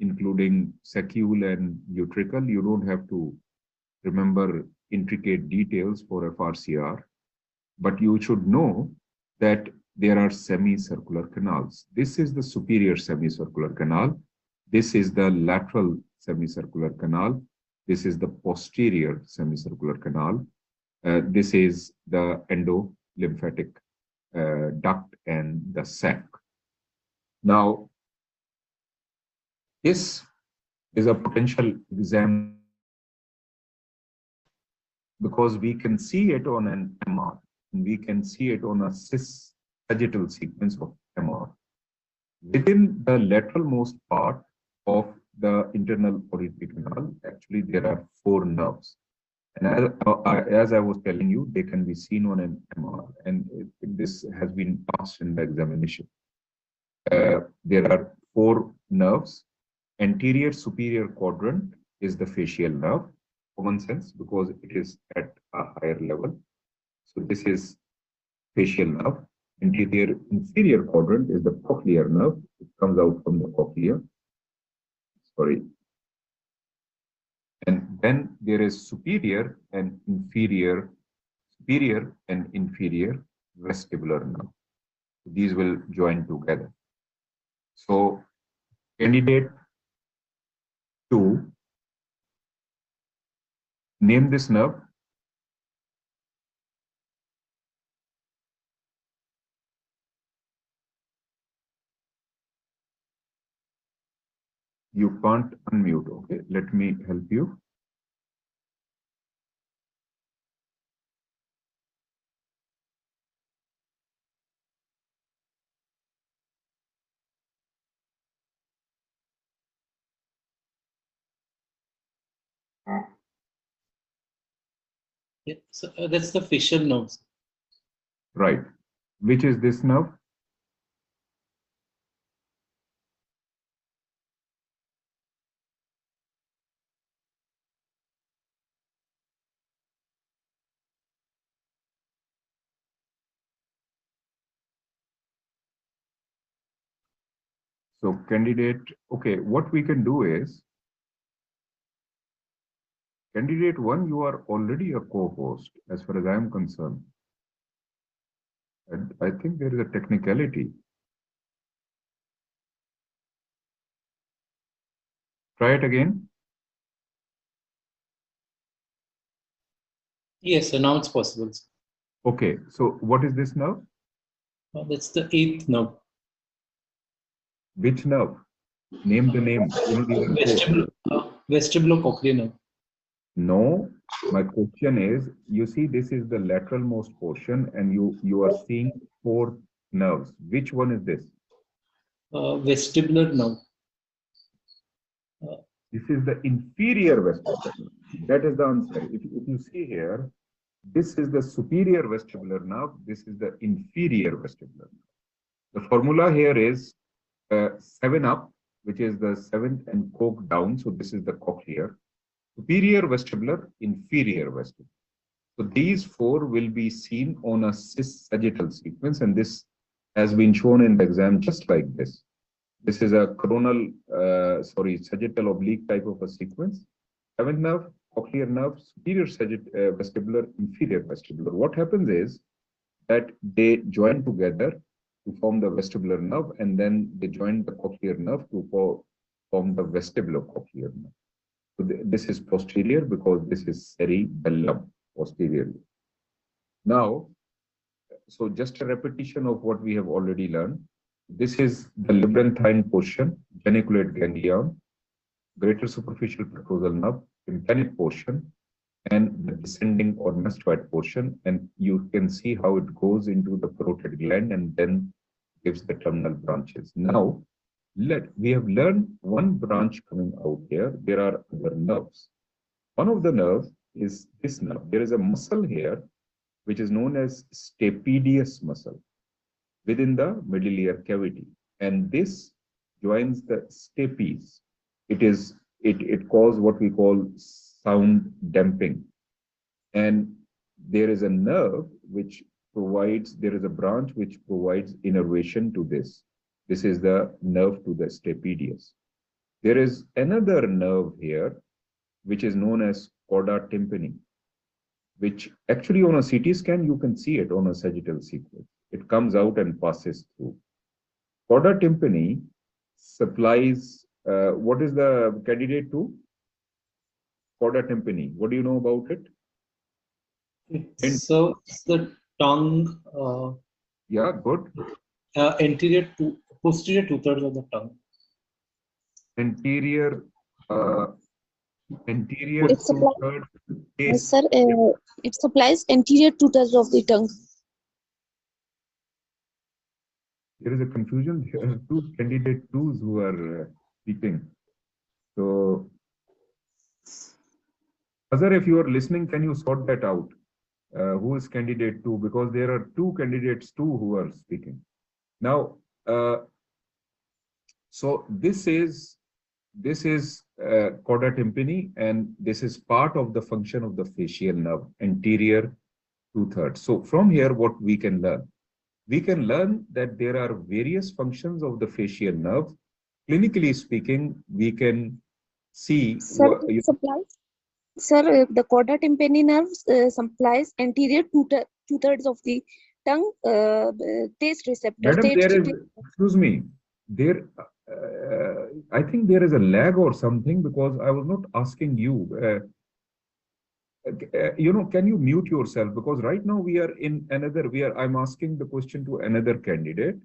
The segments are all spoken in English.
including saccule and utricle. You don't have to remember intricate details for FRCR, but you should know that there are semicircular canals. This is the superior semicircular canal. This is the lateral semicircular canal. This is the posterior semicircular canal. This is the endolymphatic duct and the sac. Now, this is a potential exam because we can see it on an MR, and we can see it on a cis sagittal sequence of MR. Within the lateralmost part of the internal auditory canal, actually there are 4 nerves. And as I was telling you, they can be seen on an MR, and this has been asked in the examination. There are 4 nerves. Anterior superior quadrant is the facial nerve, common sense, because it is at a higher level. So this is facial nerve. Anterior inferior quadrant is the cochlear nerve. It comes out from the cochlea. Sorry. And then there is superior and inferior vestibular nerve. These will join together. So candidate 2, name this nerve. You can't unmute, okay? Let me help you. Yeah, so that's the facial nerves. Right. Which is this nerve? So candidate, okay, what we can do is, candidate 1, you are already a co-host as far as I am concerned. And I think there is a technicality. Try it again. Yes, so now it's possible. Okay, so what is this nerve? That's the 8th nerve. Which nerve? Name the name. Vestibulocochlear nerve. No, my question is, you see this is the lateralmost portion and you are seeing 4 nerves. Which one is this? Vestibular nerve. This is the inferior vestibular nerve. That is the answer. If you see here, this is the superior vestibular nerve. This is the inferior vestibular nerve. The formula here is 7 up, which is the 7th, and coke down. So this is the cochlear. Superior vestibular, inferior vestibular. So these 4 will be seen on a cis sagittal sequence, and this has been shown in the exam just like this. This is a coronal, sagittal oblique type of a sequence. 7th nerve, cochlear nerve, superior vestibular, inferior vestibular. What happens is that they join together to form the vestibular nerve, and then they join the cochlear nerve to form the vestibulocochlear nerve. So this is posterior because this is cerebellum posteriorly. Now, so just a repetition of what we have already learned. This is the labyrinthine portion, geniculate ganglion, greater superficial petrosal nerve, tympanic portion, and the descending or mastoid portion. And you can see how it goes into the parotid gland and then gives the terminal branches. Now, we have learned one branch coming out here. There are other nerves. One of the nerves is this nerve. There is a muscle here, which is known as stapedius muscle within the middle ear cavity. And this joins the stapes. It causes what we call sound damping. And there is a nerve which provides, there is a branch which provides innervation to this. This is the nerve to the stapedius. There is another nerve here, which is known as cauda tympani, which actually on a CT scan, you can see it on a sagittal sequence. It comes out and passes through. Cauda tympani supplies, what is the candidate to? Cauda tympani. What do you know about it? So it's the tongue, Yeah, good. anterior to posterior 2/3 of the tongue. Anterior, anterior It supplies, 2/3 yes, taste. sir, it supplies anterior 2/3 of the tongue. There is a confusion. There are two candidate twos who are speaking. So, Azhar, if you are listening, can you sort that out? Who is candidate two? Because there are two candidates two who are speaking. Now, so this is cauda tympani, and this is part of the function of the facial nerve, anterior 2/3. So from here, what we can learn? We can learn that there are various functions of the facial nerve. Clinically speaking, we can see Sir, it supplies, sir, the cauda tympani nerve supplies anterior 2/3 of the tongue taste receptor. Madam, there is, excuse me, there, I think there is a lag or something because I was not asking you. Can you mute yourself? Because right now we are in another, I'm asking the question to another candidate,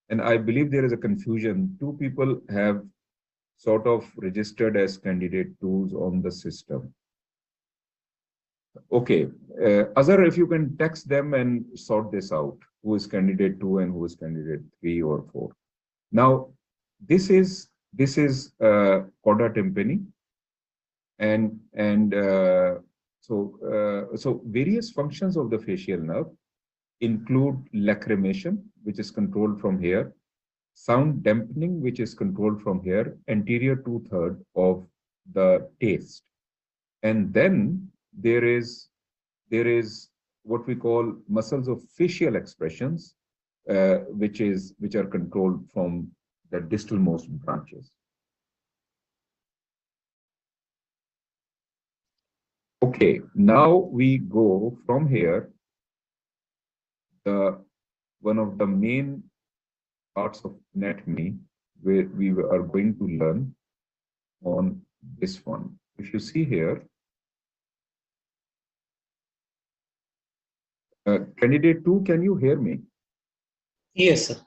and I believe there is a confusion. Two people have sort of registered as candidate twos on the system. Okay, Azhar, if you can text them and sort this out, who is candidate two and who is candidate 3 or 4. Now, this is cauda tympani, and so various functions of the facial nerve include lacrimation, which is controlled from here, sound dampening, which is controlled from here, anterior 2/3 of the taste, and then there is what we call muscles of facial expressions, which are controlled from the distalmost branches. Okay, now we go from here. One of the main parts of anatomy where we are going to learn on this one. If you see here, candidate 2, can you hear me? Yes, sir.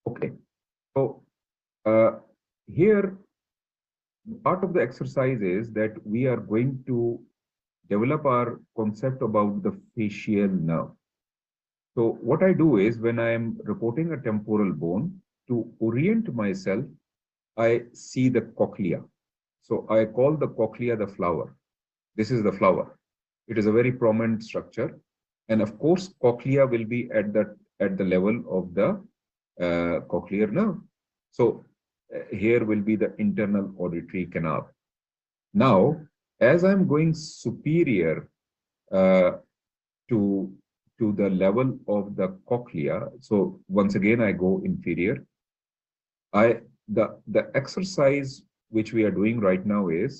Okay. So here, part of the exercise is that we are going to develop our concept about the facial nerve. So what I do is when I am reporting a temporal bone, to orient myself, I see the cochlea. So I call the cochlea the flower. This is the flower. It is a very prominent structure. And of course, cochlea will be at the level of the cochlear nerve. So here will be the internal auditory canal. Now, as I'm going superior to the level of the cochlea, so once again I go inferior. The exercise which we are doing right now is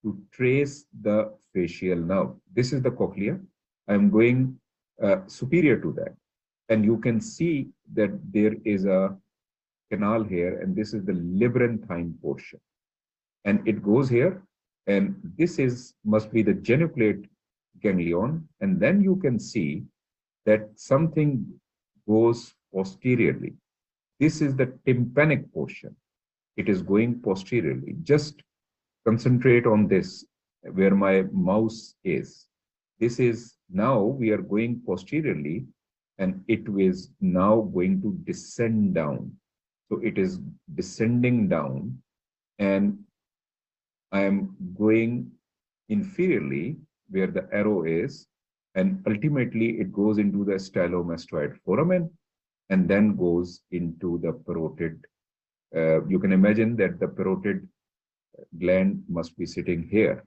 to trace the facial nerve. This is the cochlea. I'm going superior to that, and you can see that there is a canal here, and this is the labyrinthine portion, and it goes here, and this must be the geniculate ganglion, and then you can see that something goes posteriorly. This is the tympanic portion. It is going posteriorly. Just concentrate on this, where my mouse is. This is now we are going posteriorly, and it is now going to descend down. So it is descending down, and I am going inferiorly where the arrow is, and ultimately it goes into the stylomastoid foramen and then goes into the parotid. You can imagine that the parotid gland must be sitting here.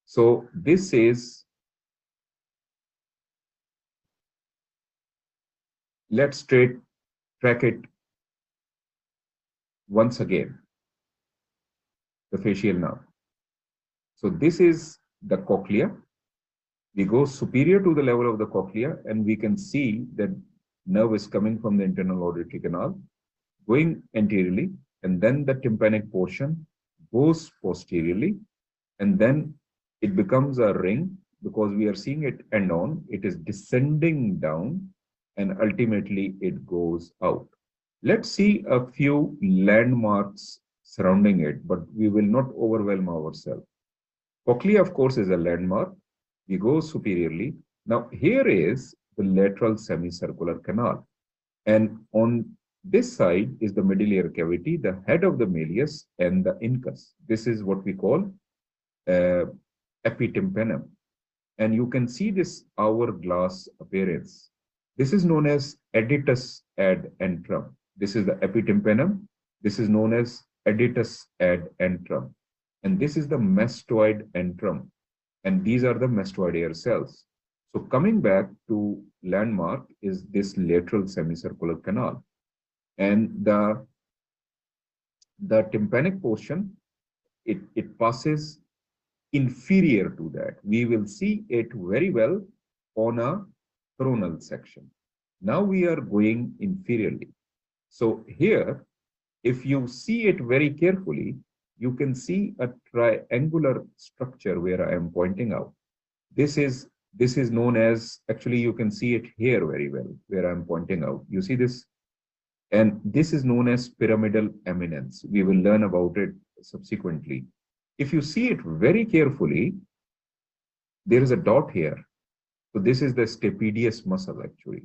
So this is, let's track it once again. the facial nerve. So this is the cochlea. We go superior to the level of the cochlea, and we can see that nerve is coming from the internal auditory canal, going anteriorly, and then the tympanic portion goes posteriorly, and then it becomes a ring because we are seeing it end on. It is descending down, and ultimately it goes out. Let's see a few landmarks surrounding it, but we will not overwhelm ourselves. Cochlea, of course, is a landmark. We go superiorly. Now, here is the lateral semicircular canal. And on this side is the medullary cavity, the head of the malleus, and the incus. This is what we call epitympanum. And you can see this hourglass appearance. This is known as editus ad antrum. This is the epitympanum. This is known as editus ad antrum. And this is the mastoid antrum. And these are the mastoid air cells. So coming back to landmark is this lateral semicircular canal. And the tympanic portion, it passes inferior to that. We will see it very well on a coronal section. Now we are going inferiorly. So here, if you see it very carefully, you can see a triangular structure where I am pointing out. This is known as, actually you can see it here very well where I'm pointing out. You see this? And this is known as pyramidal eminence. We will learn about it subsequently. If you see it very carefully, there is a dot here. So this is the stapedius muscle actually.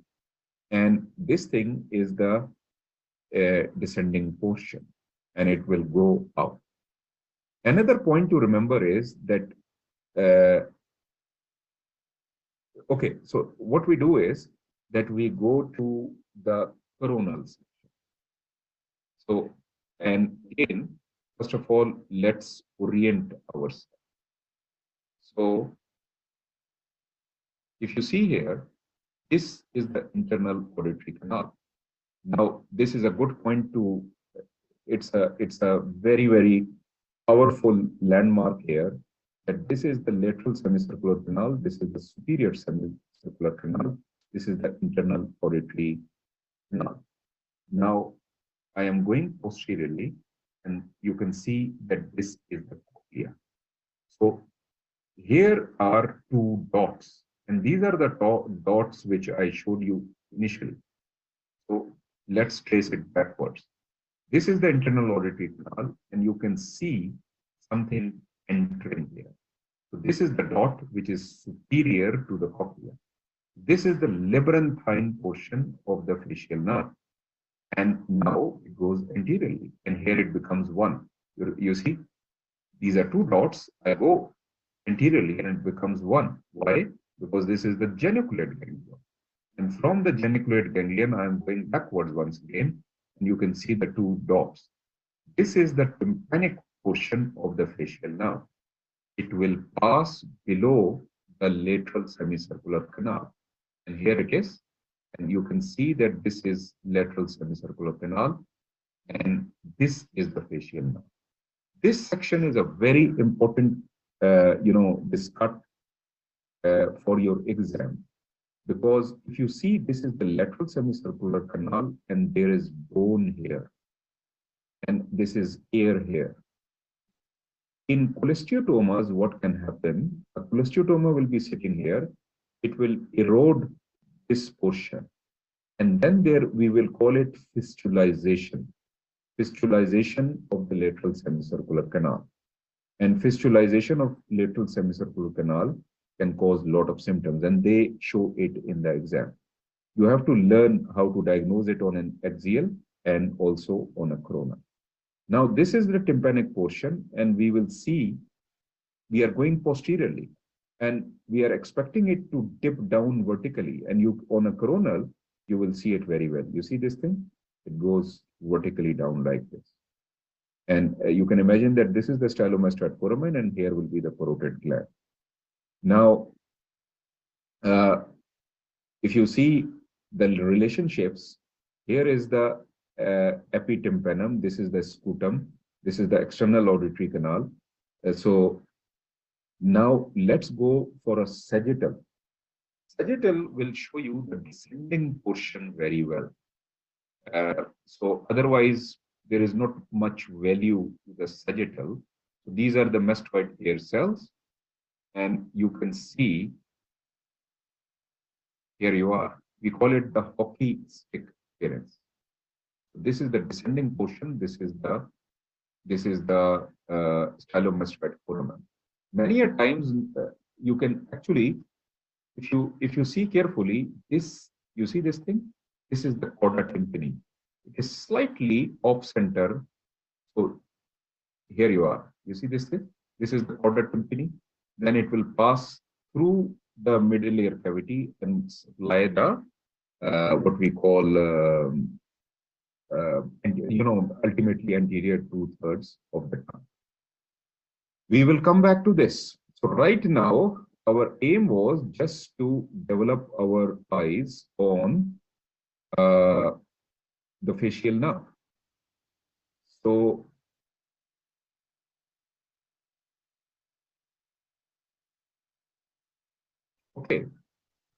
And this thing is the descending portion, and it will go out. Another point to remember is that, okay, so what we do is that we go to the coronal section. So, and again, first of all, let's orient ourselves. So, if you see here, this is the internal auditory canal. Now, this is a good point to, it's a very, very powerful landmark here, that this is the lateral semicircular canal, this is the superior semicircular canal, this is the internal auditory canal. Now, I am going posteriorly, and you can see that this is the cochlea. So here are two dots, and these are the dots which I showed you initially. So let's trace it backwards. This is the internal auditory canal, and you can see something entering here. So this is the dot which is superior to the cochlea. This is the labyrinthine portion of the facial nerve. And now it goes anteriorly, and here it becomes one. You see, these are two dots. I go anteriorly and it becomes one. Why? Because this is the geniculate ganglion. And from the geniculate ganglion, I am going backwards once again, and you can see the two dots. This is the tympanic portion of the facial nerve. It will pass below the lateral semicircular canal. And here it is. And you can see that this is lateral semicircular canal, and this is the facial nerve. This section is a very important, this cut for your exam, because if you see, this is the lateral semicircular canal, and there is bone here, and this is air here. In cholesteatomas, what can happen? A cholesteatoma will be sitting here. It will erode this portion, and then there we will call it fistulization of the lateral semicircular canal. And fistulization of lateral semicircular canal can cause a lot of symptoms, and they show it in the exam. You have to learn how to diagnose it on an axial and also on a coronal. Now, this is the tympanic portion, and we will see we are going posteriorly, and we are expecting it to dip down vertically. And you, on a coronal, you will see it very well. You see this thing? It goes vertically down like this. And you can imagine that this is the stylomastoid foramen, and here will be the parotid gland. Now, if you see the relationships, here is the epitympanum, this is the scutum, This is the external auditory canal. So now let's go for a sagittal. Sagittal will show you the descending portion very well. So otherwise, there is not much value to the sagittal. So these are the mastoid hair cells, and you can see here you are. We call it the hockey stick appearance. This is the descending portion. This is the stylomastoid foramen. Many a times you can actually, if you see carefully, you see this thing. This is the chorda tympani. It is slightly off center. So here you are. You see this thing? This is the chorda tympani. Then it will pass through the middle ear cavity and supply the what we call ultimately anterior 2/3 of the tongue. We will come back to this. So right now, our aim was just to develop our eyes on the facial nerve. So okay,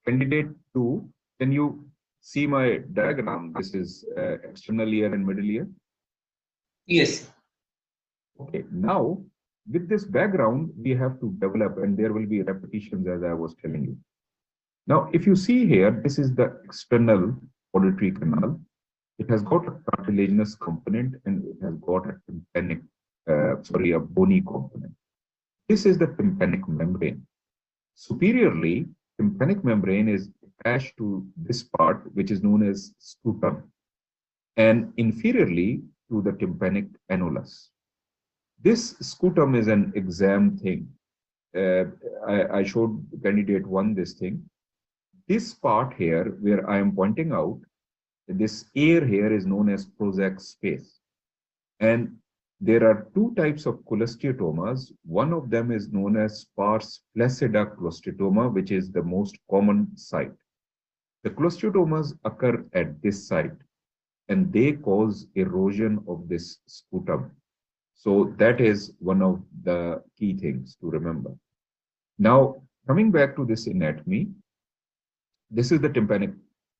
candidate 2, can you see my diagram? This is external ear and middle ear. Yes. Okay, now with this background, we have to develop, and there will be repetitions as I was telling you. Now, if you see here, this is the external auditory canal. It has got a cartilaginous component and it has got a tympanic, a bony component. This is the tympanic membrane. Superiorly, tympanic membrane is attached to this part, which is known as sputum, and inferiorly to the tympanic annulus. This sputum is an exam thing. I showed candidate 1 this thing. This part here, where I am pointing out, this air here is known as Prozac space. And there are 2 types of cholesteatomas. One of them is known as sparse placida cholesteatoma, which is the most common site. The cholesteatomas occur at this site, and they cause erosion of this sputum. So that is one of the key things to remember. Now, coming back to this anatomy, this is the tympanic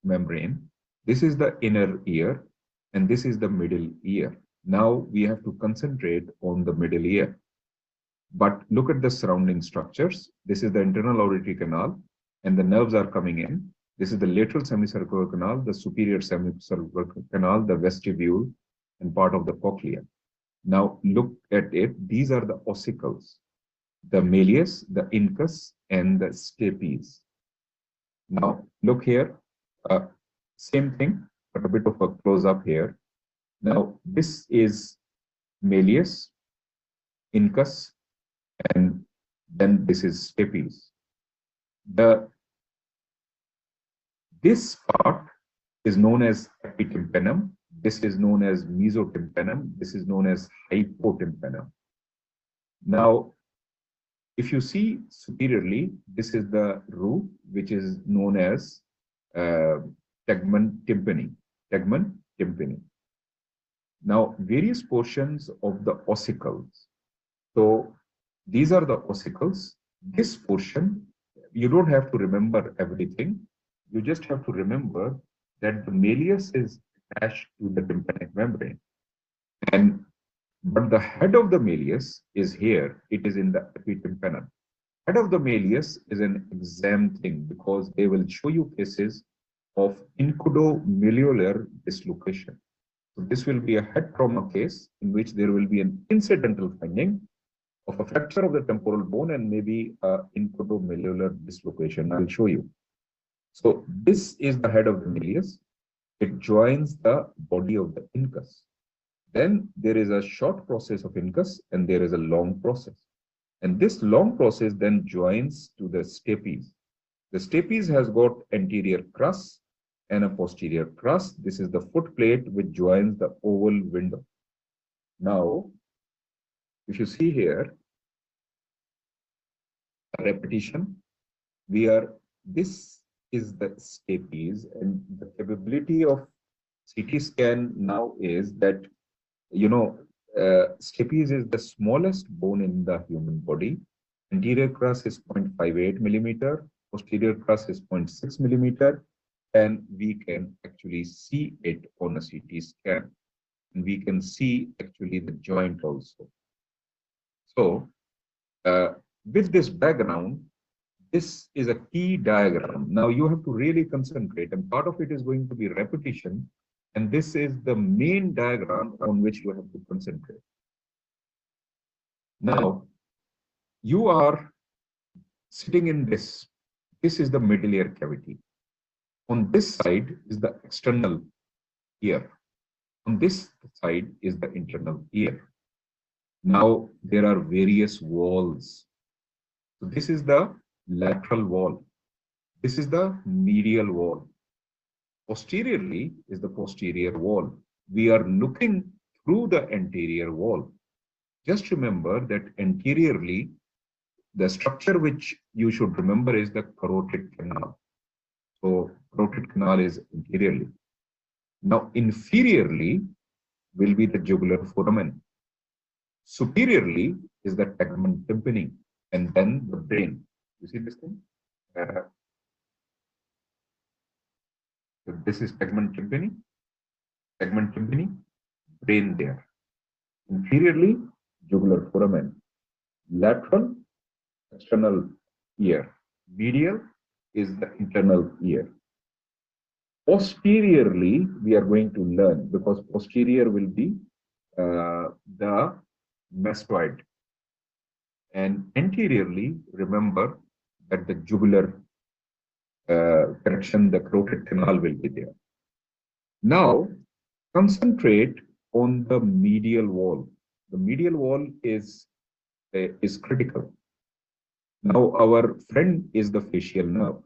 membrane. This is the inner ear, and this is the middle ear. Now we have to concentrate on the middle ear. But look at the surrounding structures. This is the internal auditory canal, and the nerves are coming in. This is the lateral semicircular canal, the superior semicircular canal, the vestibule, and part of the cochlea. Now look at it. These are the ossicles, the malleus, the incus, and the stapes. Now look here. Same thing, but a bit of a close-up here. Now this is malleus, incus, and then this is stapes. This part is known as epitympanum. This is known as mesotympanum. This is known as hypotympanum. Now, if you see superiorly, this is the roof, which is known as tegmen tympani. Tegmen tympani. Now, various portions of the ossicles. So, these are the ossicles. This portion, you don't have to remember everything. You just have to remember that the malleus is attached to the tympanic membrane. But the head of the malleus is here. It is in the epitympanum. Head of the malleus is an exam thing because they will show you cases of incubomalleolar dislocation. So this will be a head trauma case in which there will be an incidental finding of a fracture of the temporal bone and maybe incubomalleolar dislocation. I'll show you. So this is the head of the malleus. It joins the body of the incus. Then there is a short process of incus and there is a long process. And this long process then joins to the stapes. The stapes has got anterior crus and a posterior crus. This is the foot plate which joins the oval window. Now, if you see here, a repetition, this is the stapes, and the capability of CT scan now is that, stapes is the smallest bone in the human body. Anterior crus is 0.58 millimeter, posterior crus is 0.6 millimeter, and we can actually see it on a CT scan. And we can see actually the joint also. So, with this background, this is a key diagram. Now you have to really concentrate, and part of it is going to be repetition. And this is the main diagram on which you have to concentrate. Now, you are sitting in this. This is the middle ear cavity. On this side is the external ear. On this side is the internal ear. Now, there are various walls. So this is the lateral wall. This is the medial wall. Posteriorly is the posterior wall. We are looking through the anterior wall. Just remember that anteriorly, the structure which you should remember is the carotid canal. So carotid canal is anteriorly. Now inferiorly will be the jugular foramen. Superiorly is the tegmen tympani, and then the brain. You see this thing? So this is tegmen tympani, brain there. Inferiorly, jugular foramen. Lateral, external ear. Medial is the internal ear. Posteriorly, we are going to learn, because posterior will be the mastoid. And anteriorly, remember that the jugular correction, the carotid canal will be there. Now, concentrate on the medial wall. The medial wall is critical. Now, our friend is the facial nerve.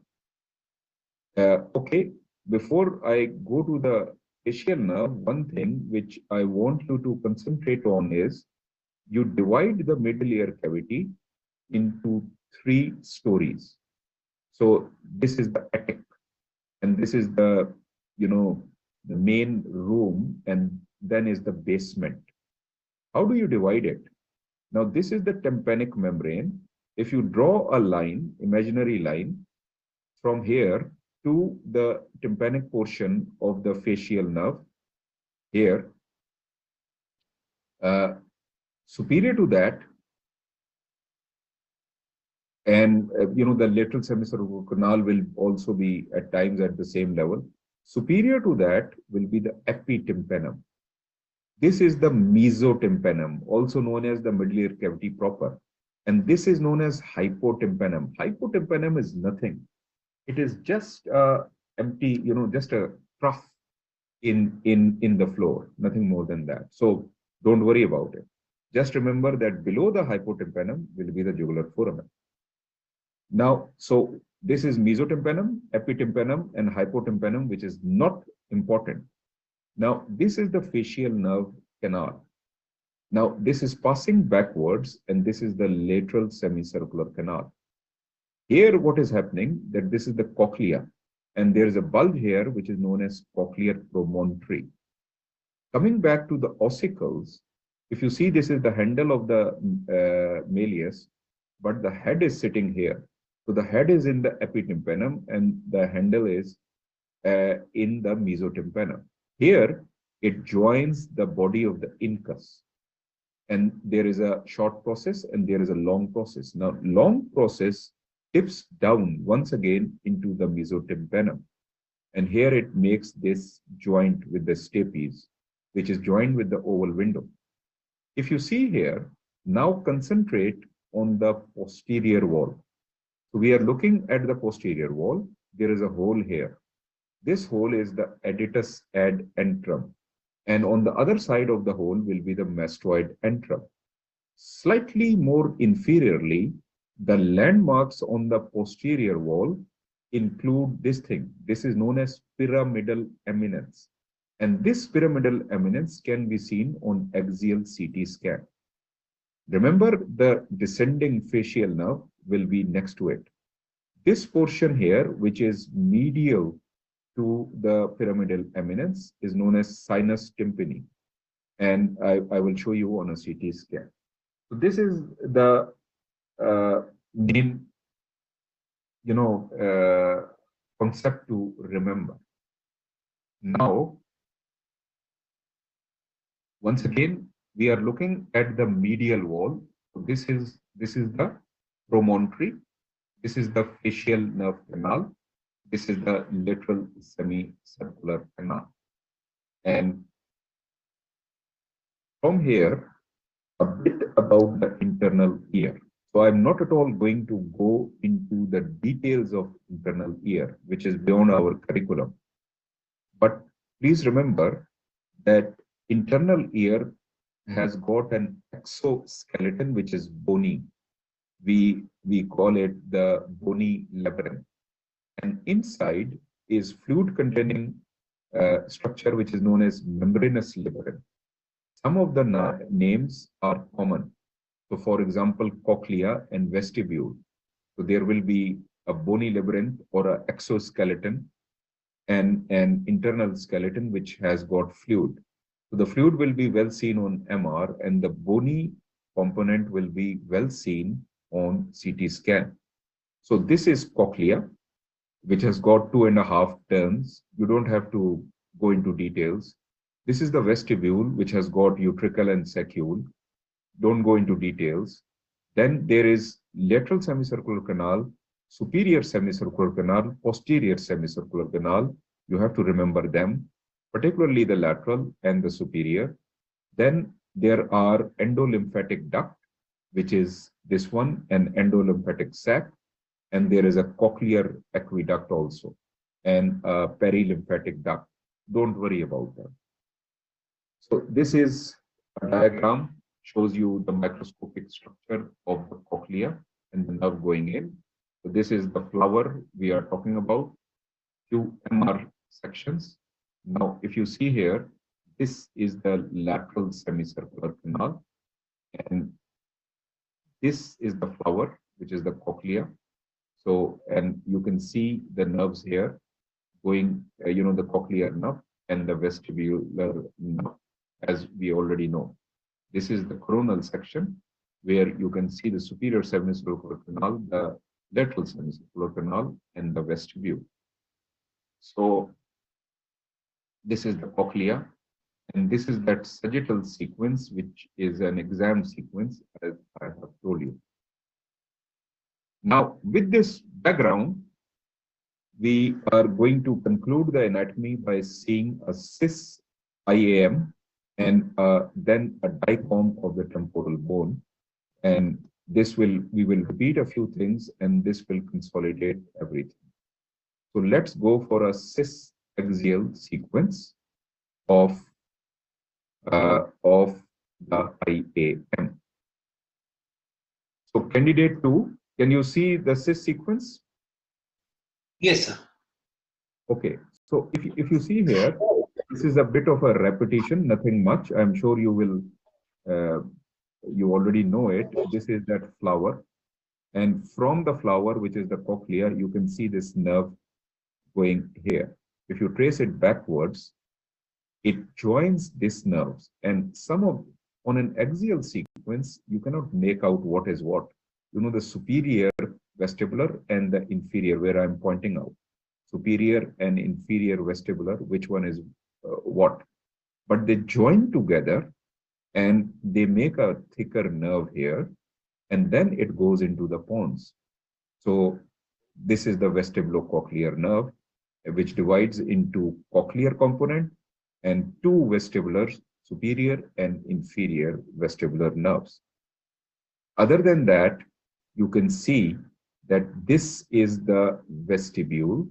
Okay, before I go to the facial nerve, one thing which I want you to concentrate on is you divide the middle ear cavity into 3 stories. So this is the attic, and this is the, the main room, and then is the basement. How do you divide it? Now, this is the tympanic membrane. If you draw a line, imaginary line, from here to the tympanic portion of the facial nerve, here, superior to that, and the lateral semicircular canal will also be at times at the same level. Superior to that will be the epitympanum. This is the mesotympanum, also known as the middle ear cavity proper. And this is known as hypotympanum. Hypotympanum is nothing. It is just empty, just a trough in the floor, nothing more than that. So don't worry about it. Just remember that below the hypotympanum will be the jugular foramen. Now, so this is mesotympanum, epitympanum, and hypotympanum, which is not important. Now, this is the facial nerve canal. Now, this is passing backwards, and this is the lateral semicircular canal. Here, what is happening, that this is the cochlea, and there is a bulb here, which is known as cochlear promontory. Coming back to the ossicles, if you see, this is the handle of the malleus, but the head is sitting here. So the head is in the epitympanum, and the handle is in the mesotympanum. Here, it joins the body of the incus. And there is a short process and there is a long process. Now, long process tips down once again into the mesotympanum. And here it makes this joint with the stapes, which is joined with the oval window. If you see here, now concentrate on the posterior wall. So we are looking at the posterior wall. There is a hole here. This hole is the adductus ad antrum. And on the other side of the hole will be the mastoid antrum. Slightly more inferiorly, the landmarks on the posterior wall include this thing. This is known as pyramidal eminence. And this pyramidal eminence can be seen on axial CT scan. Remember, the descending facial nerve will be next to it. This portion here, which is medial to the pyramidal eminence, is known as sinus tympani. and I will show you on a CT scan. So this is the main, concept to remember. Now, once again, we are looking at the medial wall. So this is the promontory. This is the facial nerve canal. This is the lateral semicircular canal. And from here, a bit about the internal ear. So I'm not at all going to go into the details of internal ear, which is beyond our curriculum. But please remember that internal ear has got an exoskeleton which is bony. We call it the bony labyrinth. And inside is fluid containing structure which is known as membranous labyrinth. Some of the names are common. So for example, cochlea and vestibule. So there will be a bony labyrinth or an exoskeleton and an internal skeleton which has got fluid. So the fluid will be well seen on MR and the bony component will be well seen on CT scan. So this is cochlea, which has got 2.5 turns. You don't have to go into details. This is the vestibule, which has got utricle and saccule. Don't go into details. Then there is lateral semicircular canal, superior semicircular canal, posterior semicircular canal. You have to remember them, particularly the lateral and the superior. Then there are endolymphatic duct, which is this one, an endolymphatic sac, and there is a cochlear aqueduct also, and a perilymphatic duct. Don't worry about that. So this is a diagram, shows you the microscopic structure of the cochlea and the nerve going in. So this is the flower we are talking about, few MR sections. Now, if you see here, this is the lateral semicircular canal, and this is the flower, which is the cochlea. So, and you can see the nerves here going, the cochlear nerve and the vestibular nerve, as we already know. This is the coronal section where you can see the superior semicircular canal, the lateral semicircular canal, and the vestibule. So this is the cochlea, and this is that sagittal sequence, which is an exam sequence, as I have told you. Now, with this background, we are going to conclude the anatomy by seeing a cis IAM and then a DICOM of the temporal bone. And we will repeat a few things, and this will consolidate everything. So let's go for a cis axial sequence of the IAM. So candidate 2, can you see the cis sequence? Yes, sir. Okay, so if you see here, this is a bit of a repetition, nothing much. I'm sure you will, you already know it. This is that flower. And from the flower, which is the cochlea, you can see this nerve going here. If you trace it backwards, it joins these nerves. And on an axial sequence, you cannot make out what is what. You know, the superior vestibular and the inferior, where I'm pointing out. Superior and inferior vestibular, which one is what? But they join together and they make a thicker nerve here, and then it goes into the pons. So this is the vestibulocochlear nerve, which divides into cochlear component and two vestibular, superior and inferior vestibular nerves. Other than that, you can see that this is the vestibule,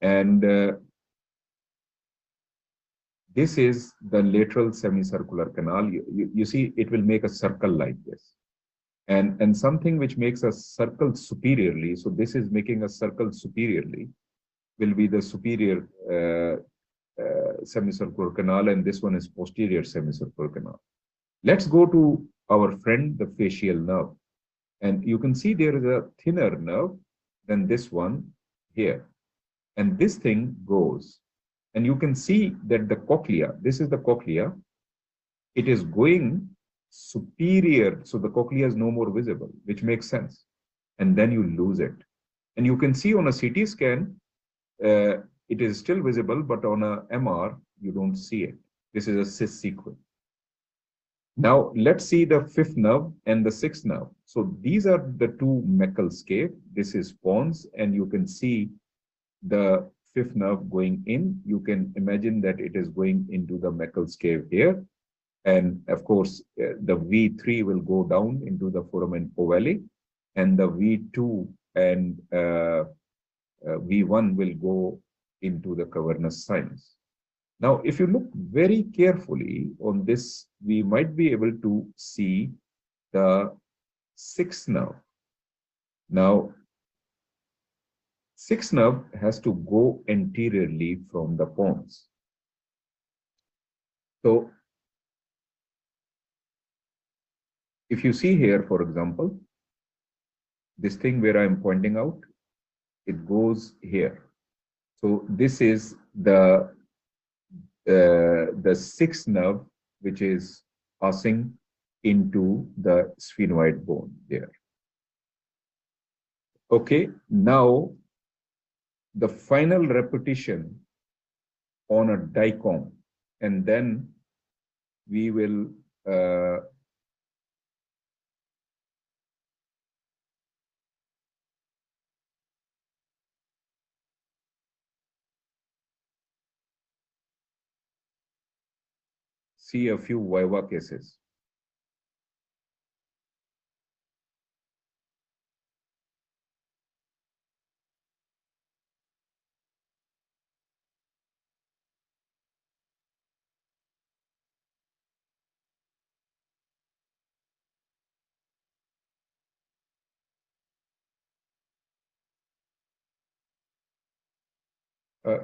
and this is the lateral semicircular canal. You see, it will make a circle like this. And something which makes a circle superiorly, so this is making a circle superiorly, will be the superior semicircular canal, and this one is posterior semicircular canal. Let's go to our friend, the facial nerve. And you can see there is a thinner nerve than this one here. And this thing goes. And you can see that the cochlea, this is the cochlea, it is going superior. So the cochlea is no more visible, which makes sense. And then you lose it. And you can see on a CT scan, it is still visible, but on a MR, you don't see it. This is a cis sequence. Now, let's see the fifth nerve and the sixth nerve. So these are the two Meckel's cave. This is pons, and you can see the fifth nerve going in. You can imagine that it is going into the Meckel's cave here. And of course, the V3 will go down into the foramen ovale, and the V2 and V1 will go into the cavernous sinus. Now, if you look very carefully on this, we might be able to see the sixth nerve. Now, sixth nerve has to go anteriorly from the pons. So, if you see here, for example, this thing where I'm pointing out, it goes here. So this is the sixth nerve, which is passing into the sphenoid bone there. Okay, now the final repetition on a DICOM, and then we will see a few viva cases.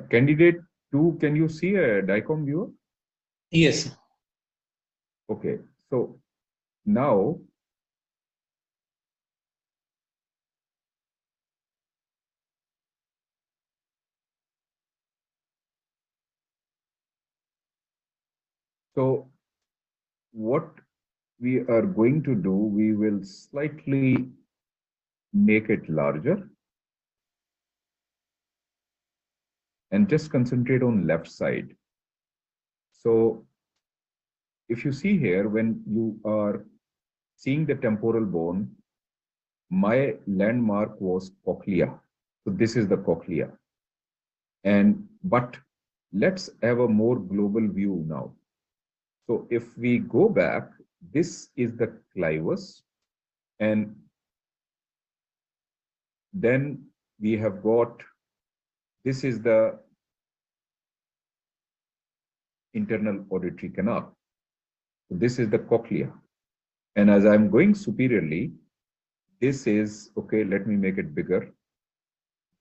Candidate 2, can you see a DICOM viewer? Yes. Okay, so now what we are going to do, we will slightly make it larger and just concentrate on left side. So if you see here, when you are seeing the temporal bone, my landmark was cochlea. So this is the cochlea. But let's have a more global view now. So if we go back, this is the clivus, and then we have got, this is the internal auditory canal. So this is the cochlea. And as I'm going superiorly, this is, okay, let me make it bigger.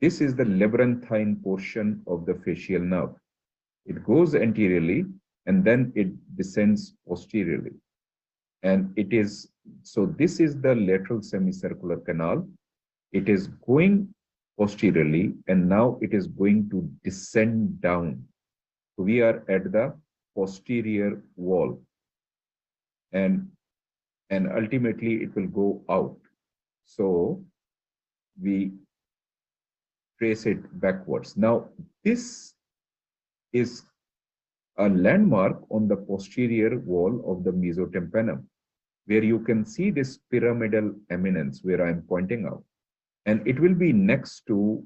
This is the labyrinthine portion of the facial nerve. It goes anteriorly and then it descends posteriorly. And it is, so this is the lateral semicircular canal. It is going posteriorly and now it is going to descend down. So we are at the posterior wall. And ultimately it will go out. So we trace it backwards. Now, this is a landmark on the posterior wall of the mesotympanum, where you can see this pyramidal eminence where I'm pointing out. And it will be next to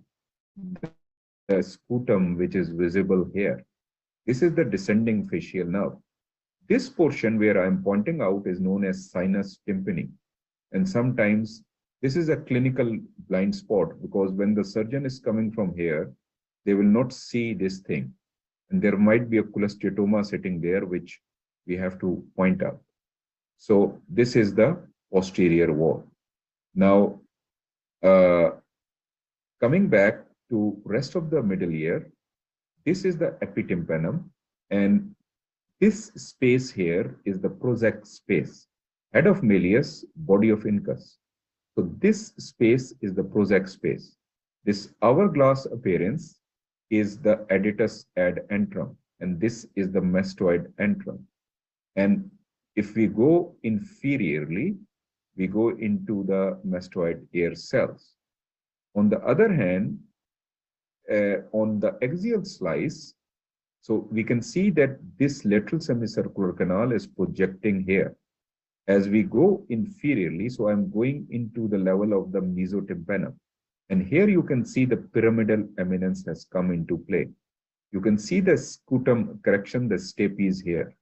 the scutum, which is visible here. This is the descending facial nerve. This portion where I'm pointing out is known as sinus tympani. And sometimes this is a clinical blind spot, because when the surgeon is coming from here, they will not see this thing. And there might be a cholesteatoma sitting there, which we have to point out. So this is the posterior wall. Now, coming back to rest of the middle ear, this is the epitympanum, and this space here is the Prozac space. Head of Malleus, body of Incus. So this space is the Prozac space. This hourglass appearance is the Aditus ad antrum, and this is the mastoid antrum. And If we go inferiorly, we go into the mastoid air cells. On the other hand, on the axial slice, so we can see that this lateral semicircular canal is projecting here. As we go inferiorly, so I'm going into the level of the mesotympanum. And here you can see the pyramidal eminence has come into play. You can see the scutum correction, the stapes here.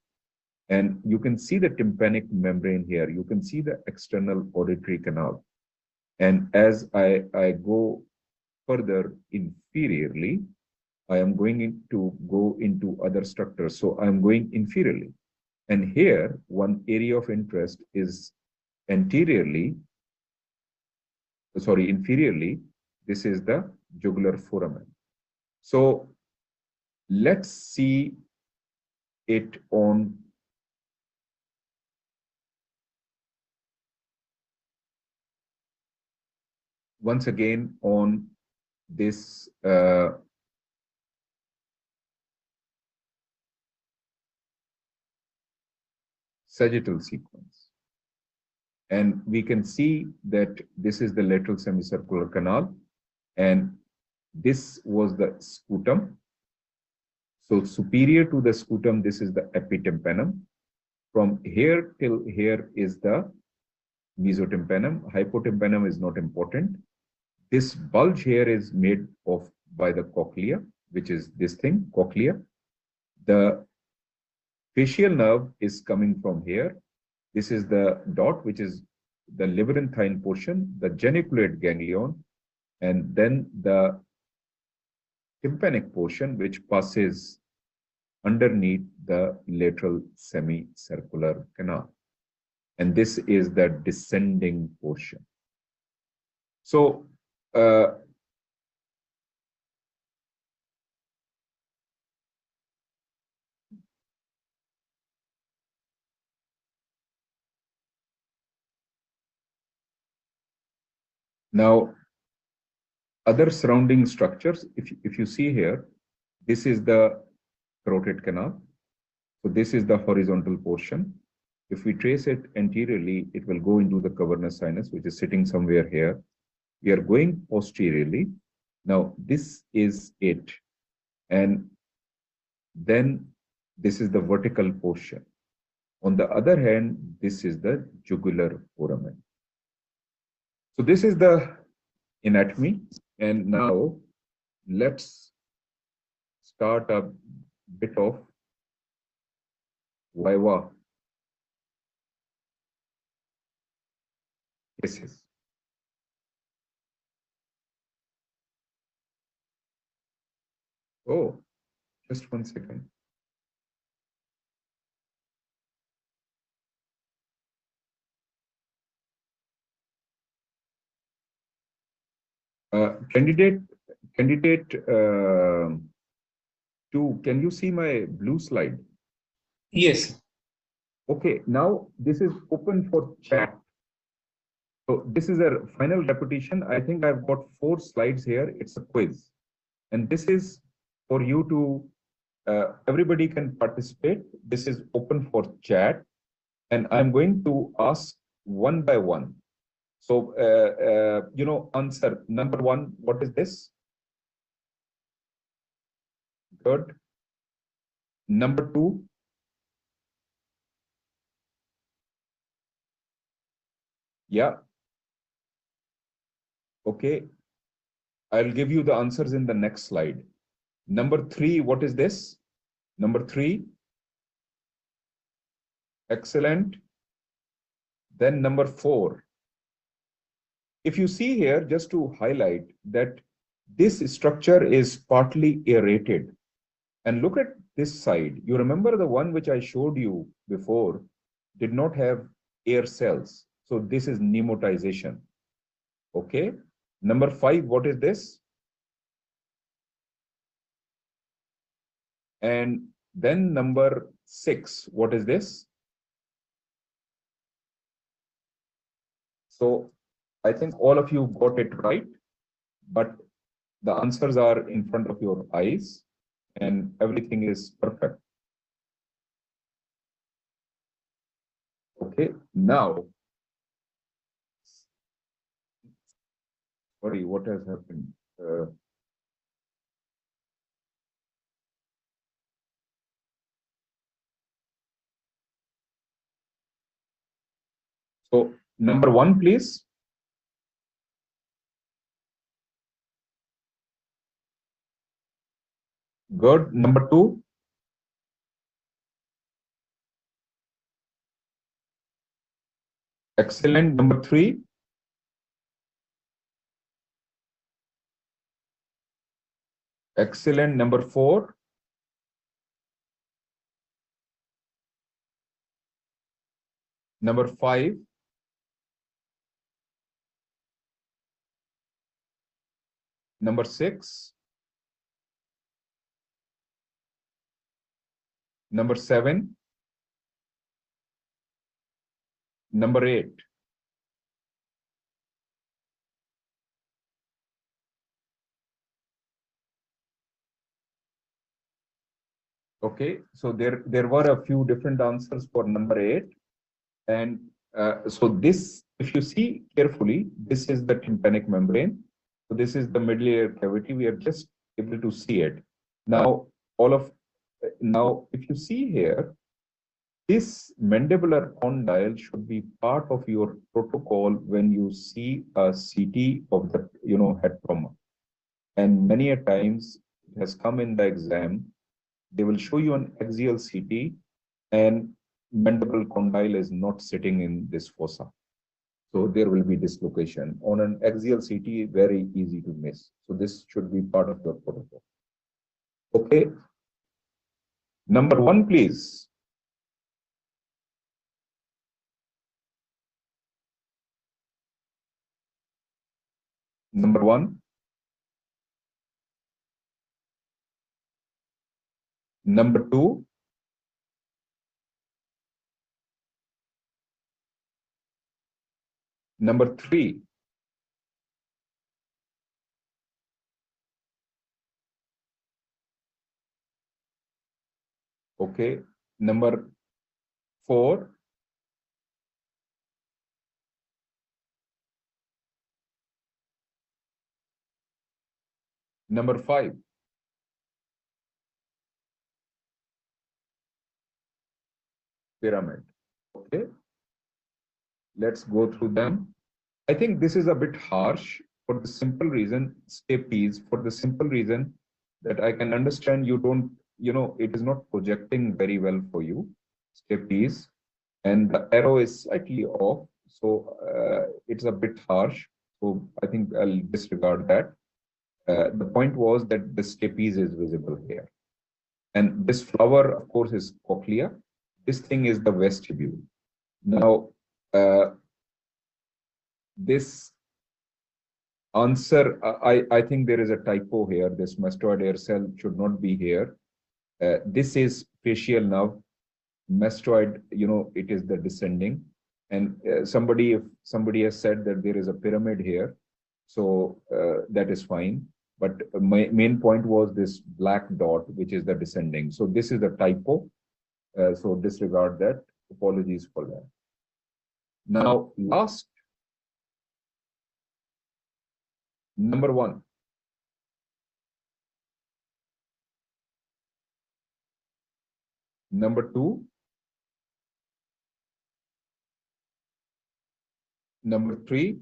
And you can see the tympanic membrane here. You can see the external auditory canal. And as I go further inferiorly, I am going to go into other structures. So I'm going inferiorly. And here, one area of interest is inferiorly. This is the jugular foramen. So let's see it on once again on this sagittal sequence. And we can see that this is the lateral semicircular canal, and this was the scutum. So superior to the scutum, this is the epitympanum. From here till here is the mesotympanum. Hypotympanum is not important. This bulge here is made of by the cochlea, which is this thing, cochlea. The facial nerve is coming from here. This is the dot, which is the labyrinthine portion, the geniculate ganglion, and then the tympanic portion, which passes underneath the lateral semicircular canal. And this is the descending portion. So, now, other surrounding structures, if you see here, this is the carotid canal. So this is the horizontal portion. If we trace it anteriorly, it will go into the cavernous sinus, which is sitting somewhere here. We are going posteriorly. Now, this is it. And then this is the vertical portion. On the other hand, this is the jugular foramen. So this is the anatomy. And now let's start a bit of viva cases. Oh, just 1 second. Candidate 2, can you see my blue slide? Yes. Okay, now this is open for chat. So this is a final repetition. I think I've got 4 slides here. It's a quiz. And this is for you to, everybody can participate. This is open for chat. And I'm going to ask one by one. So, answer number 1, what is this? Good. Number 2. Yeah. Okay. I'll give you the answers in the next slide. Number 3, what is this? Number 3. Excellent. Then number 4. If you see here, just to highlight that this structure is partly aerated. And look at this side. You remember the one which I showed you before did not have air cells. So this is pneumotization. Okay. Number 5, what is this? And then number 6, what is this? So I think all of you got it right, but the answers are in front of your eyes and everything is perfect. Now, sorry, what has happened? So number one, please. Good. Number two. Excellent. Number three. Excellent. Number four. Number five. Number six. Number seven. Number eight. Okay, so there were a few different answers for number eight. And so this, if you see carefully, this is the tympanic membrane. So this is the middle ear cavity. We are just able to see it. Now, now, if you see here, this mandibular condyle should be part of your protocol when you see a CT of the head trauma. And many a times it has come in the exam. They will show you an axial CT, and mandible condyle is not sitting in this fossa. So there will be dislocation. On an axial CT, very easy to miss. So this should be part of your protocol. Okay. Number one, please. Number one. Number two. Number three. Okay. Number four. Number five. Pyramid. Okay. Let's go through them. I think this is a bit harsh for the simple reason, stapes, for the simple reason that I can understand you don't, it is not projecting very well for you, stapes, and the arrow is slightly off. So it's a bit harsh. So I think I'll disregard that. The point was that the stapes is visible here. And this flower, of course, is cochlea. This thing is the vestibule. Now, this answer, I think there is a typo here. This mastoid air cell should not be here. This is facial nerve. Mastoid, it is the descending. And if somebody has said that there is a pyramid here, so that is fine. But my main point was this black dot, which is the descending. So this is the typo. So disregard that. Apologies for that. Now, last, number one. Number two. Number three.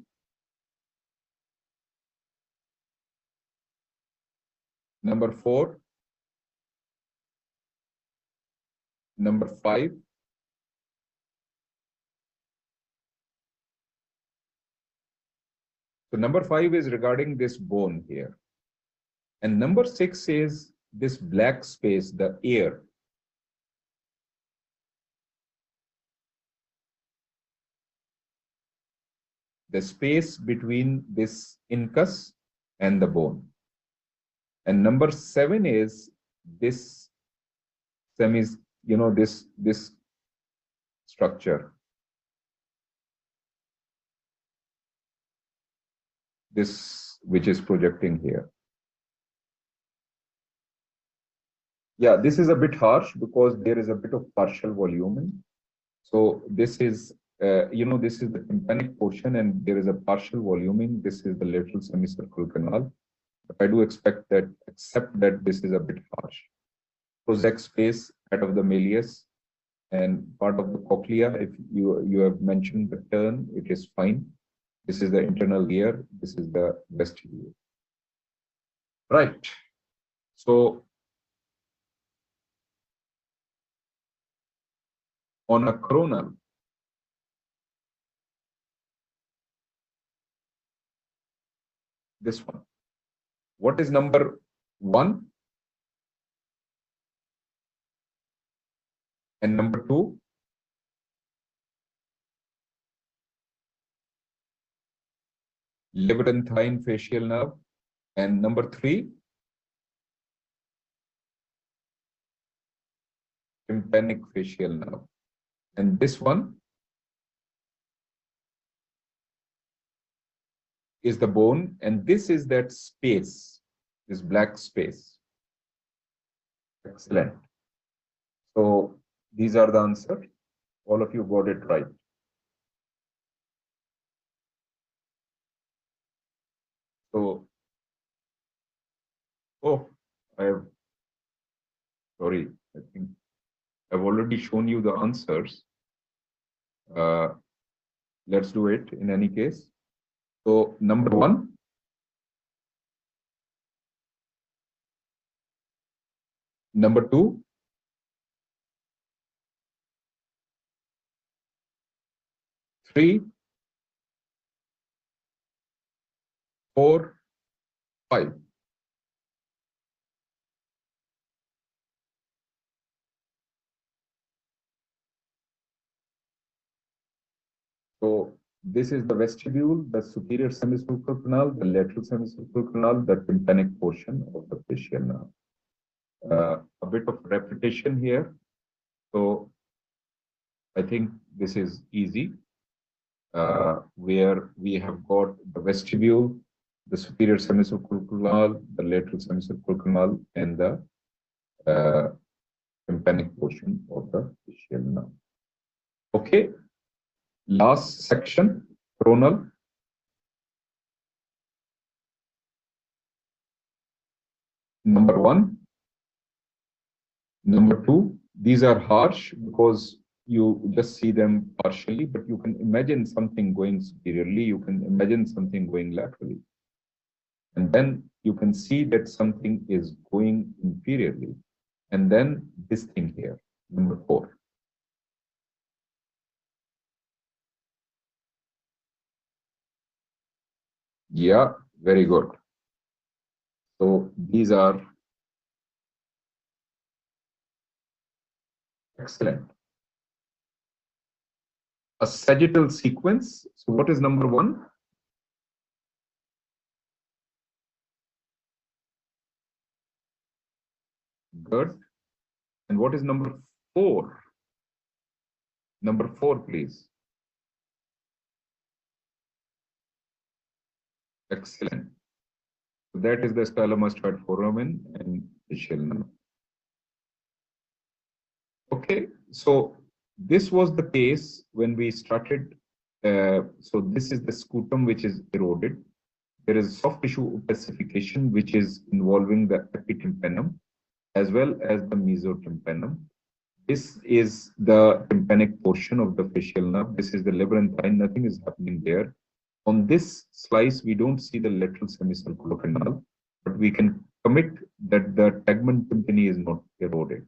Number four. Number five. So number five is regarding this bone here. And number six is this black space, the air. The space between this incus and the bone. And number seven is this this structure. This, which is projecting here. Yeah, this is a bit harsh because there is a bit of partial voluming. So this is this is the tympanic portion and there is a partial voluming. This is the lateral semicircular canal. But I do expect that, except that this is a bit harsh. Prozac space out of the malleus and part of the cochlea. If you have mentioned the turn, it is fine. This is the internal ear. This is the vestibule. Right. So on a coronal, this one. What is number 1 and number 2? Labyrinthine facial nerve. And number 3, tympanic facial nerve. And this one is the bone, and this is that space, this black space. Excellent. So these are the answers. All of you got it right. So, sorry, I think I've already shown you the answers. Let's do it in any case. So number 1, number 2, three, 4, 5. So this is the vestibule, the superior semicircular canal, the lateral semicircular canal, the tympanic portion of the facial nerve. A bit of repetition here. So I think this is easy, where we have got the vestibule, the superior semicircular canal, the lateral semicircular canal, and the tympanic portion of the facial nerve. Okay, last section, coronal. Number 1, number 2, these are harsh because you just see them partially, but you can imagine something going superiorly, you can imagine something going laterally. And then you can see that something is going inferiorly. And then this thing here, number 4. Yeah, very good. So these are excellent. A sagittal sequence. So what is number 1? Good. And what is number 4? Number 4, please. Excellent. So that is the stylomastoid foramen and facial nerve. Okay, so this was the case when we started. So this is the scutum which is eroded. There is soft tissue opacification which is involving the epitympanum as well as the mesotympanum. This is the tympanic portion of the facial nerve. This is the labyrinthine. Nothing is happening there. On this slice, we don't see the lateral semicircular canal, but we can commit that the tegment tympani is not eroded.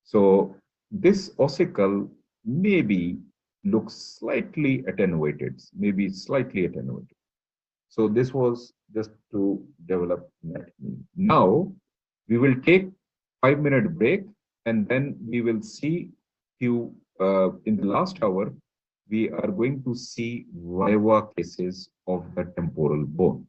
So this ossicle maybe looks slightly attenuated, maybe slightly attenuated. So this was just to develop anatomy. Now we will take 5-minute break, and then we will see few in the last hour. We are going to see viva cases of the temporal bone.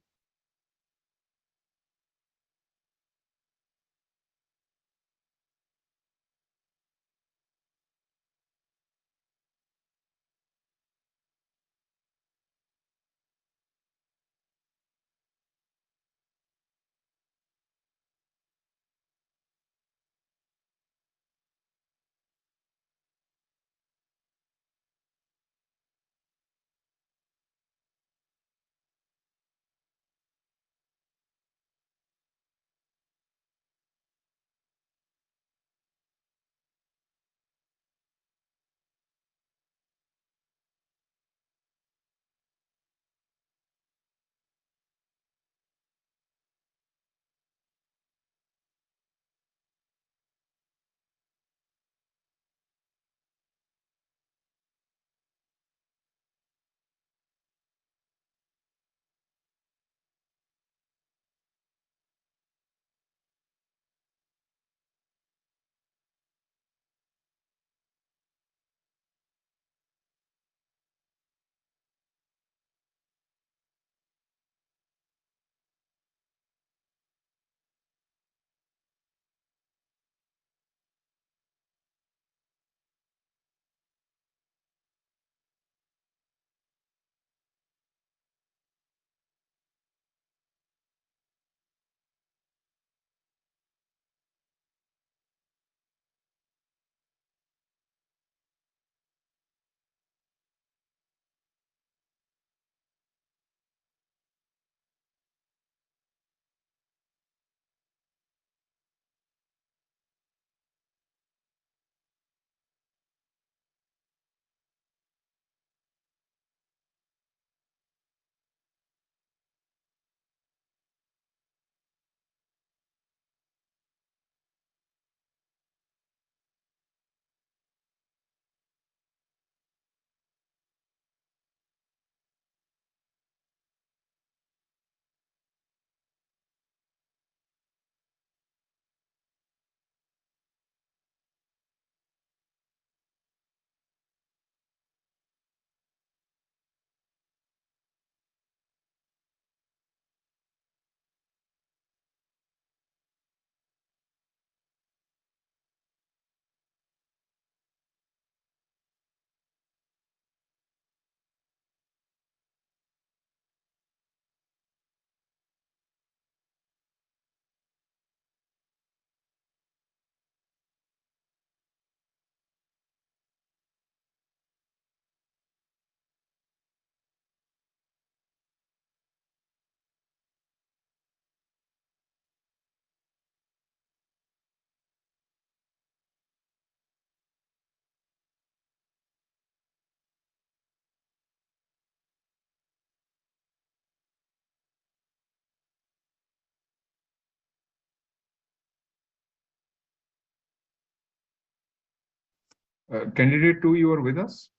Candidate 2, you are with us?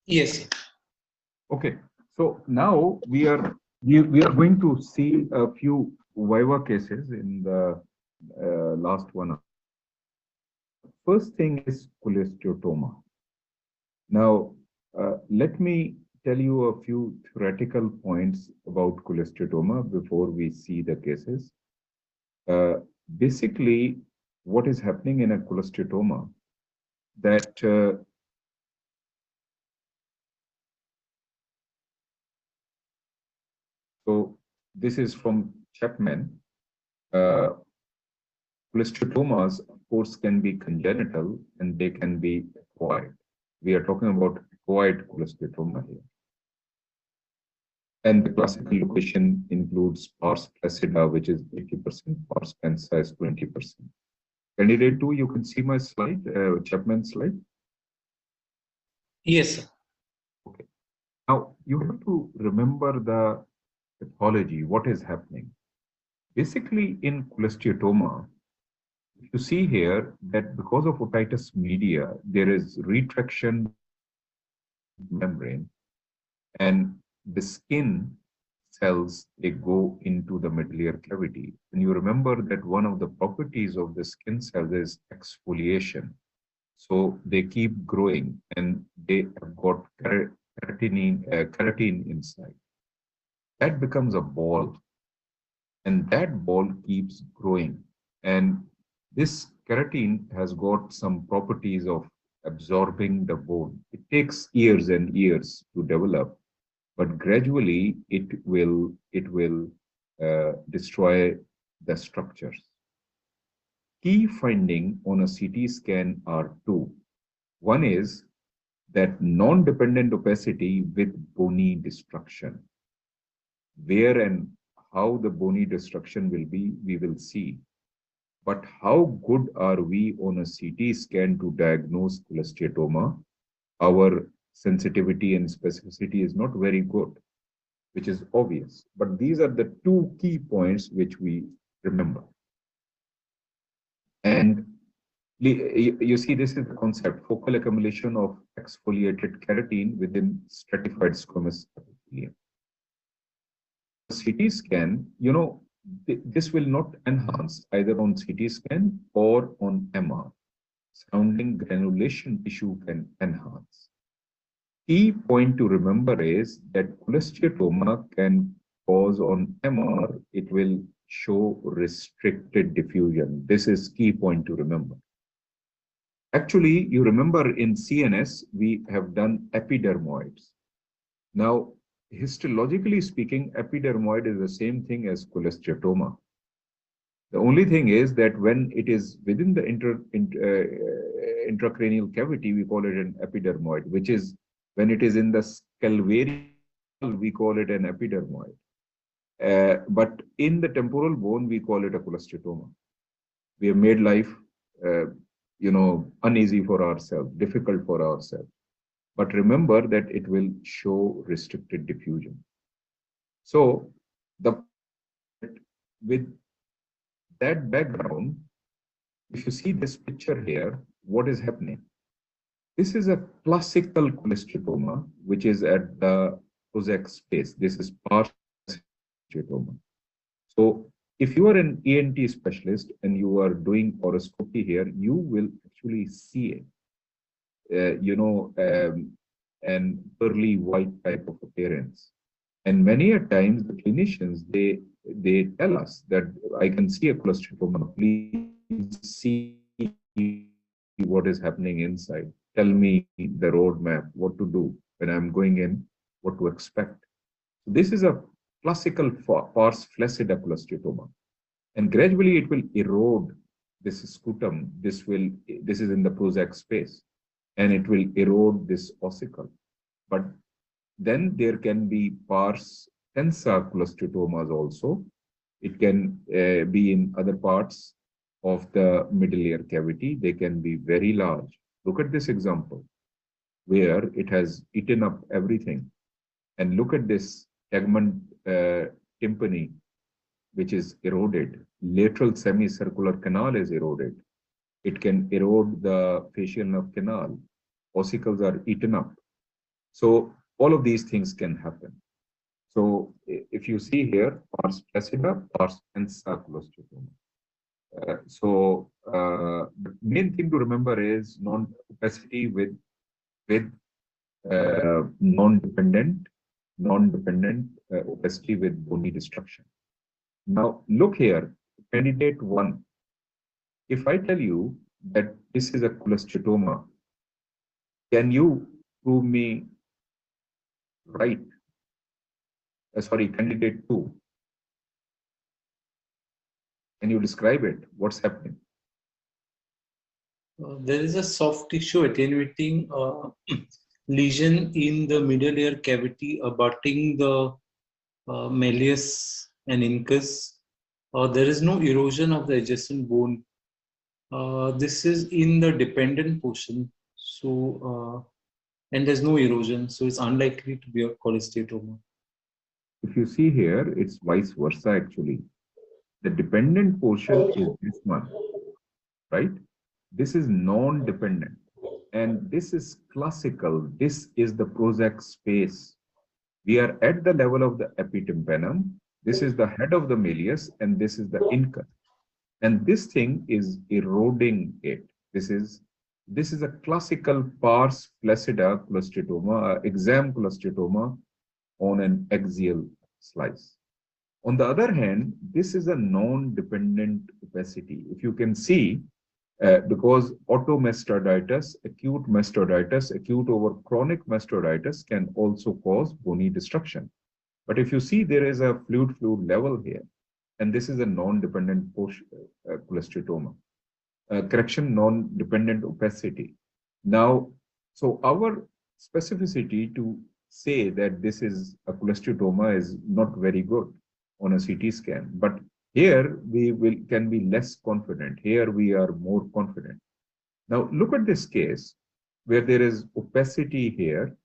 Yes. Okay. So now we are going to see a few viva cases in the last 1 hour. First thing is cholesteatoma. Now, let me tell you a few theoretical points about cholesteatoma before we see the cases. Basically, what is happening in a cholesteatoma that so this is from Chapman. Cholesteatomas, of course, can be congenital and they can be acquired. We are talking about acquired cholesteatoma here. And the classical location includes pars flaccida, which is 80%, pars cancer is 20%. Candidate 2, you can see my slide, Chapman's slide. Yes, sir. Okay. Now, you have to remember the pathology, what is happening. Basically, in cholesteatoma, you see here that because of otitis media, there is retraction membrane and the skin cells, they go into the medullary cavity. And you remember that one of the properties of the skin cells is exfoliation. So they keep growing and they have got keratin inside. That becomes a ball and that ball keeps growing. And this keratin has got some properties of absorbing the bone. It takes years and years to develop, but gradually it will destroy the structures. Key finding on a CT scan are two. One is that non-dependent opacity with bony destruction. Where and how the bony destruction will be, we will see. But how good are we on a CT scan to diagnose cholesteatoma? Our sensitivity and specificity is not very good, which is obvious. But these are the two key points which we remember. And you see, this is the concept, focal accumulation of exfoliated keratin within stratified squamous epithelium. CT scan, this will not enhance either on CT scan or on MR. Surrounding granulation tissue can enhance. Key point to remember is that cholesteatoma can cause on MR, it will show restricted diffusion. This is key point to remember. Actually, you remember in CNS, we have done epidermoids. Now, histologically speaking, epidermoid is the same thing as cholesteatoma. The only thing is that when it is within the intracranial cavity, we call it an epidermoid, which is when it is in the scalarial, we call it an epidermoid. But in the temporal bone, we call it a cholesteatoma. We have made life, uneasy for ourselves, difficult for ourselves. But remember that it will show restricted diffusion. So with that background, if you see this picture here, what is happening? This is a classical cholesteatoma, which is at the Prozac space. This is pars cholesteatoma. So if you are an ENT specialist and you are doing horoscopy here, you will actually see it. An pearly white type of appearance. And many a times the clinicians, they tell us that I can see a cholesteatoma, please see what is happening inside. Tell me the roadmap, what to do when I'm going in, what to expect. So this is a classical pars flaccida cholesteatoma. And gradually it will erode this scutum. This is in the Prozac space. And it will erode this ossicle. But then there can be pars tensa cholesteatomas also. It can be in other parts of the medullary cavity. They can be very large. Look at this example, where it has eaten up everything. And look at this tegment tympani, which is eroded. Lateral semicircular canal is eroded. It can erode the facial nerve canal. Ossicles are eaten up. So all of these things can happen. So if you see here, pars flaccida, pars densa cholesteatoma. The main thing to remember is non-opacity with non-dependent opacity with bony destruction. Now look here, candidate 1. If I tell you that this is a cholesteatoma, can you prove me right? Sorry, candidate 2. Can you describe it? What's happening? There is a soft tissue attenuating lesion in the middle ear cavity abutting the malleus and incus. There is no erosion of the adjacent bone. This is in the dependent portion, so and there's no erosion, so it's unlikely to be a cholesteatoma. If you see here, it's vice versa actually. The dependent portion is this one, right? This is non-dependent, and this is classical. This is the Prozac space. We are at the level of the epitympannum. This is the head of the malleus, and this is the incus. And this thing is eroding it. This is a classical pars flaccida cholesteatoma, exam cholesteatoma on an axial slice. On the other hand, this is a non-dependent opacity. If you can see, because automastoiditis, acute over chronic mastoiditis can also cause bony destruction. But if you see, there is a fluid level here, and this is a non-dependent cholesteatoma. Non-dependent opacity. Now, so our specificity to say that this is a cholesteatoma is not very good on a CT scan, but here we can be less confident. Here we are more confident. Now look at this case where there is opacity here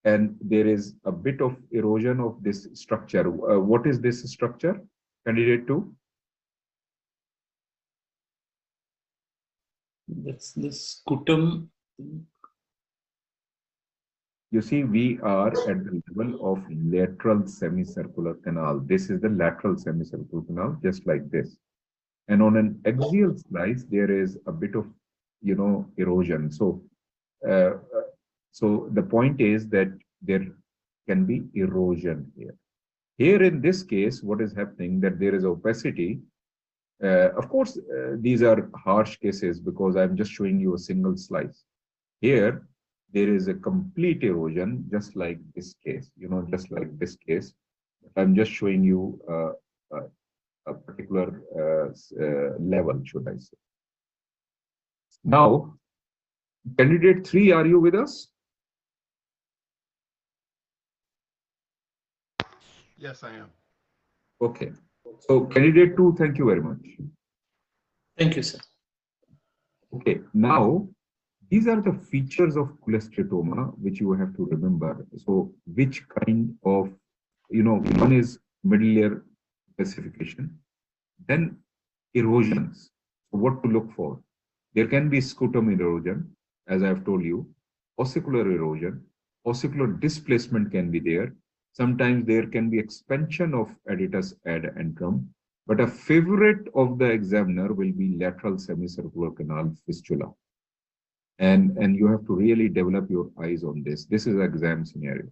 and there is a bit of erosion of this structure. What is this structure? Candidate 2? That's the scutum. You see, we are at the level of lateral semicircular canal. This is the lateral semicircular canal, just like this. And on an axial slice, there is a bit of, erosion. So, so the point is that there can be erosion here. Here in this case, what is happening that there is opacity. Of course, these are harsh cases because I'm just showing you a single slice. Here, there is a complete erosion, just like this case, just like this case. I'm just showing you a particular level, should I say. Now, candidate 3, are you with us? Yes, I am. Okay. So, candidate 2, thank you very much. Thank you, sir. Okay. Now, these are the features of cholesteatoma which you have to remember. So, which kind of, one is middle ear specification, then erosions. So what to look for? There can be scutum erosion, as I have told you, ossicular erosion, ossicular displacement can be there. Sometimes there can be expansion of additus ad antrum, but a favorite of the examiner will be lateral semicircular canal fistula. And you have to really develop your eyes on this. This is an exam scenario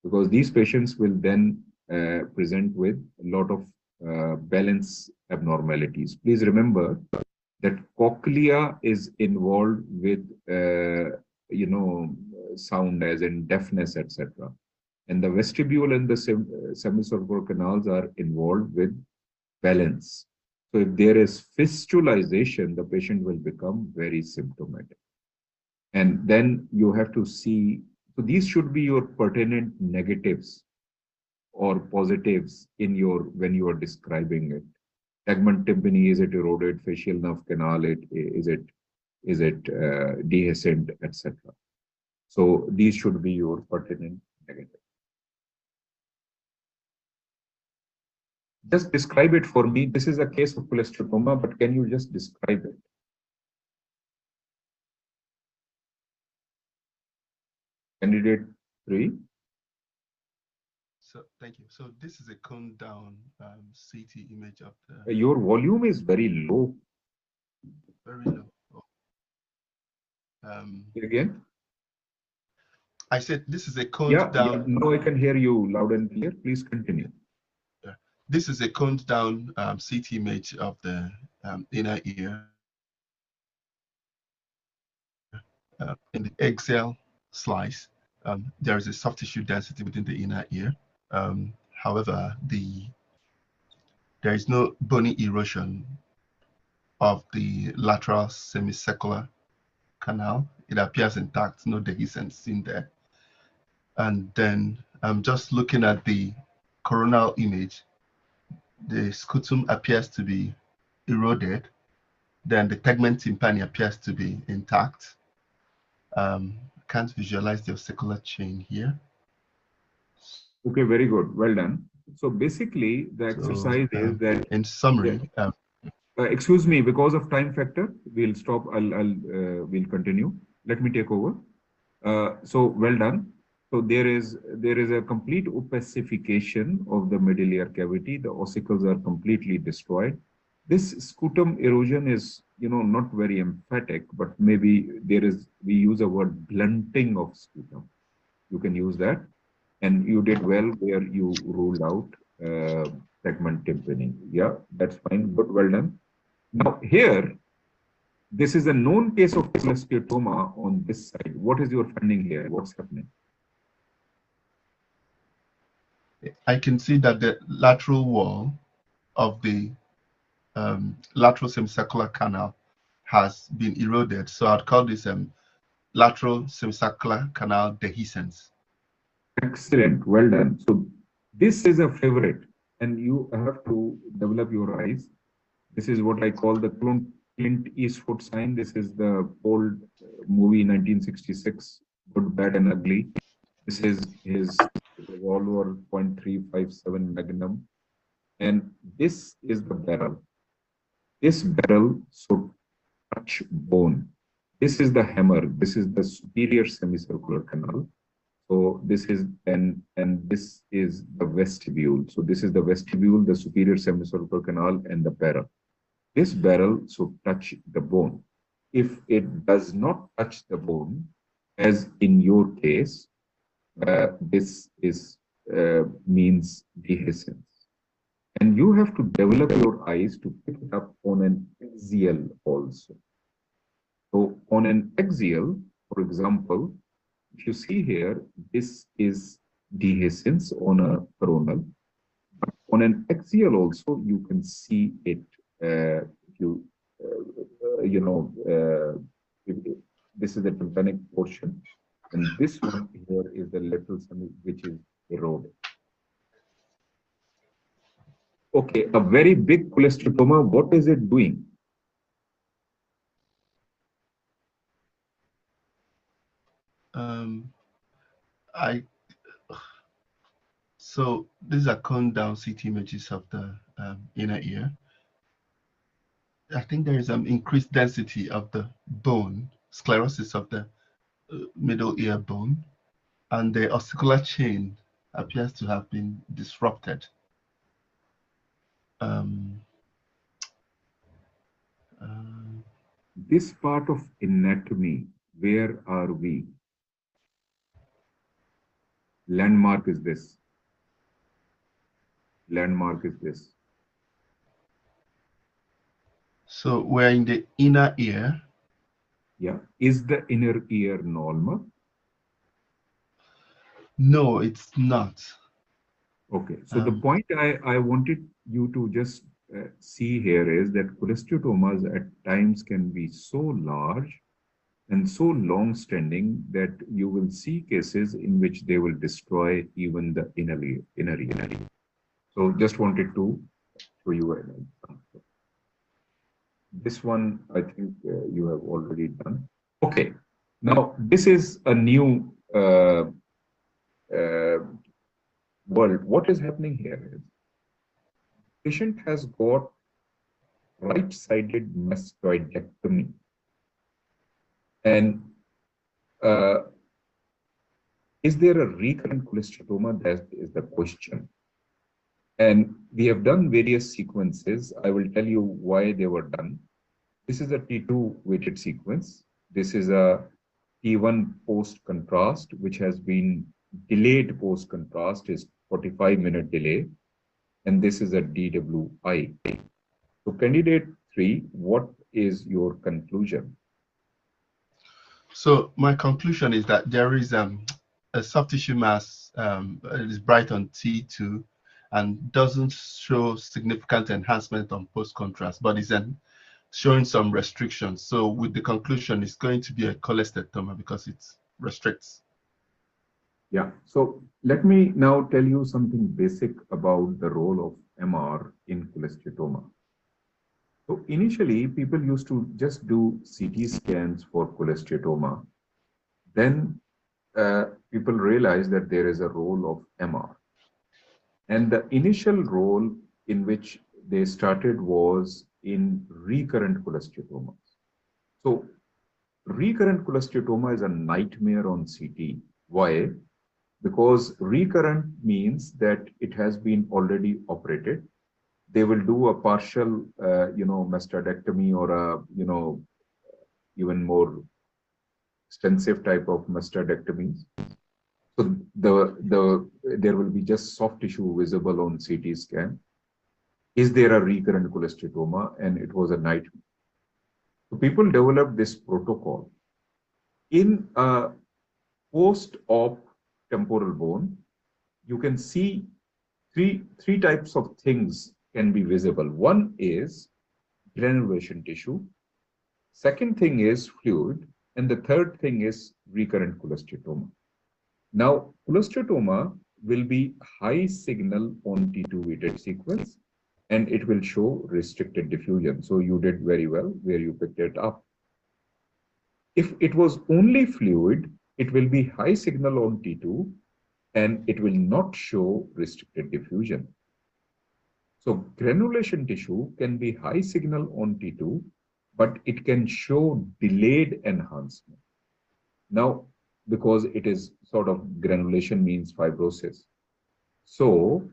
because these patients will then present with a lot of balance abnormalities. Please remember that cochlea is involved with, sound as in deafness, etc. And the vestibule and the semicircular canals are involved with balance. So if there is fistulization, the patient will become very symptomatic. And then you have to see, so these should be your pertinent negatives or positives in your, when you are describing it. Tegment tympani, is it eroded? Facial nerve canal, is it dehiscent, etc. So these should be your pertinent negatives. Just describe it for me. This is a case of cholesteatoma, but can you just describe it? Candidate 3. So thank you. So this is a cone down CT image of the. Your volume is very low. Very low. Again? I said this is a coned Yeah, down. now I can hear you loud and clear. Please continue. This is a coned down CT image of the inner ear. In the axial slice, there is a soft tissue density within the inner ear. However, there is no bony erosion of the lateral semicircular canal. It appears intact, no dehiscence in there. And then I'm just looking at the coronal image. The scutum appears to be eroded. Then the tegment tympani appears to be intact. Can't visualize the ossicular chain here. Okay, very good. Well done. So basically, the exercise is that. In summary, excuse me, because of time factor, we'll stop. We'll continue. Let me take over. So well done. So there is a complete opacification of the middle ear cavity. The ossicles are completely destroyed. This scutum erosion is, not very emphatic, but maybe we use a word blunting of scutum. You can use that. And you did well where you ruled out segment tympani. Yeah, that's fine. Good, well done. Now here, this is a known case of cholesteatoma on this side. What is your finding here? What's happening? I can see that the lateral wall of the lateral semicircular canal has been eroded. So I'd call this lateral semicircular canal dehiscence. Excellent, well done. So this is a favorite, and you have to develop your eyes. This is what I call the Clint Eastwood sign. This is the old movie 1966, Good, Bad, and Ugly. This is his revolver .357 Magnum, and this is the barrel. This barrel should touch bone. This is the hammer. This is the superior semicircular canal. So this is and this is the vestibule. So this is the vestibule, the superior semicircular canal, and the barrel. This barrel should touch the bone. If it does not touch the bone, as in your case, this is means dehiscence. And you have to develop your eyes to pick it up on an axial also. So on an axial, for example, if you see here, this is dehiscence on a coronal. But on an axial also, you can see it. This is the tympanic portion, and this one here is the lateral semi, which is eroded. Okay, a very big cholesteatoma. What is it doing? So these are cone down CT images of the inner ear. I think there is an increased density of the bone, sclerosis of the middle ear bone, and the ossicular chain appears to have been disrupted. This part of anatomy, where are we? Landmark is this. Landmark is this. So we're in the inner ear. Yeah. Is the inner ear normal? No, it's not. Okay. So the point I wanted you to just see here is that cholesteatomas at times can be so large and so long-standing that you will see cases in which they will destroy even the inner ear. So just wanted to show you an example. This one, I think you have already done. Okay. Now, this is a new world. What is happening here is patient has got right-sided mastoidectomy. And Is there a recurrent cholesteatoma? That is the question. And we have done various sequences. I will tell you why they were done. This is a T2 weighted sequence. This is a T1 post-contrast, which has been delayed post-contrast, is 45-minute delay. And this is a DWI. So candidate 3, what is your conclusion? So my conclusion is that there is a soft tissue mass, it is bright on T2 and doesn't show significant enhancement on post-contrast, but is showing some restrictions. So with the conclusion, it's going to be a cholesteatoma because it restricts. Yeah, so let me now tell you something basic about the role of MR in cholesteatoma. So initially, people used to just do CT scans for cholesteatoma. Then people realized that there is a role of MR. And the initial role in which they started was in recurrent cholesteatomas. So recurrent cholesteatoma is a nightmare on CT. Why? Because recurrent means that it has been already operated. They will do a partial, mastectomy or a, even more extensive type of mastectomies. So there will be just soft tissue visible on CT scan. Is there a recurrent cholesteatoma? And it was a nightmare. So people developed this protocol. In a post-op temporal bone, you can see three types of things can be visible. One is granulation tissue. Second thing is fluid. And the third thing is recurrent cholesteatoma. Now, cholesteatoma will be high signal on T2 weighted sequence, and it will show restricted diffusion. So you did very well where you picked it up. If it was only fluid, it will be high signal on T2, and it will not show restricted diffusion. So granulation tissue can be high signal on T2, but it can show delayed enhancement. Now, because it is sort of granulation means fibrosis. So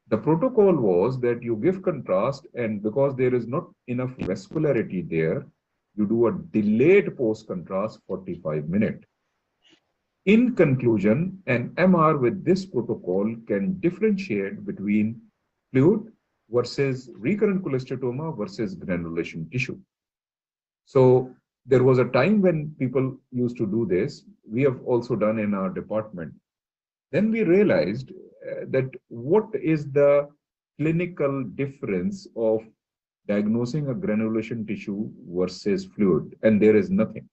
the protocol was that you give contrast, and because there is not enough vascularity there, you do a delayed post-contrast 45-minute. In conclusion, an MR with this protocol can differentiate between fluid versus recurrent cholesteatoma versus granulation tissue. So there was a time when people used to do this. We have also done in our department. Then we realized that what is the clinical difference of diagnosing a granulation tissue versus fluid, and there is nothing.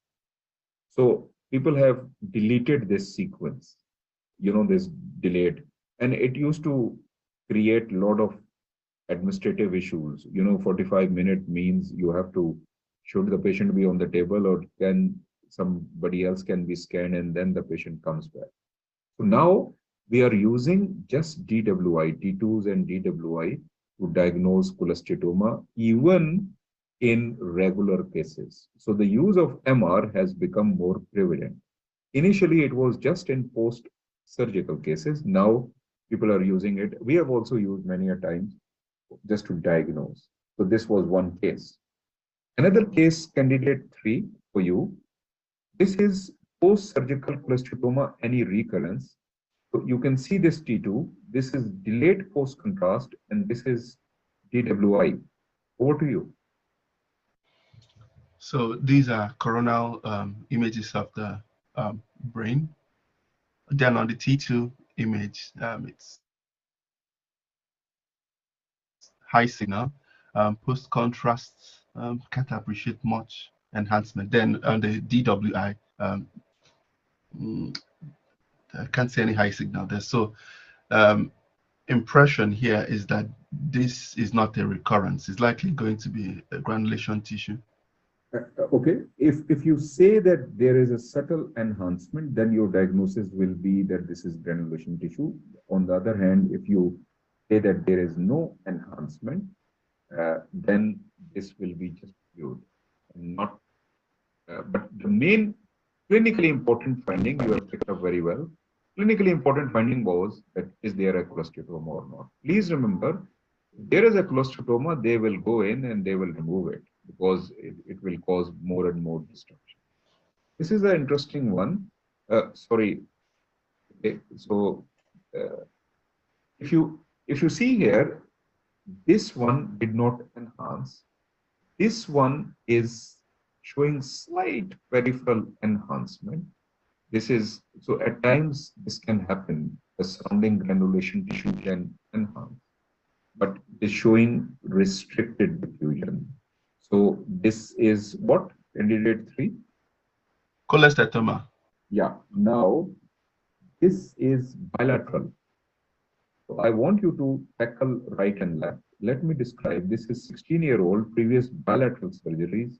So people have deleted this sequence, this delayed, and it used to create a lot of administrative issues. 45-minute means you have to, should the patient be on the table, or can somebody else can be scanned and then the patient comes back. So now we are using just DWI, T2s and DWI to diagnose cholesteatoma even in regular cases. So the use of MR has become more prevalent. Initially, it was just in post-surgical cases. Now people are using it. We have also used many a times just to diagnose. So this was one case. Another case, candidate 3 for you. This is post-surgical cholesteatoma, any recurrence. So you can see this T2. This is delayed post-contrast, and this is DWI. Over to you. So these are coronal images of the brain. Then on the T2 image, it's high signal. Post-contrast, can't appreciate much enhancement. Then on the DWI, I can't see any high signal there. So impression here is that this is not a recurrence. It's likely going to be a granulation tissue. Okay, if you say that there is a subtle enhancement, then your diagnosis will be that this is granulation tissue. On the other hand, if you say that there is no enhancement, then this will be just fluid, and not. But the main clinically important finding you have picked up very well Clinically important finding was that is there a cholesteatoma or not. Please remember, if there is a cholesteatoma, they will go in and they will remove it because it will cause more and more destruction. This is an interesting one. Sorry. Okay. So uh, if you see here, this one did not enhance. This one is showing slight peripheral enhancement. This is so at times this can happen. The surrounding granulation tissue can enhance, but is showing restricted diffusion. So this is what candidate 3. Cholesteatoma. Yeah. Now this is bilateral. So I want you to tackle right and left. Let me describe. This is 16-year-old, previous bilateral surgeries,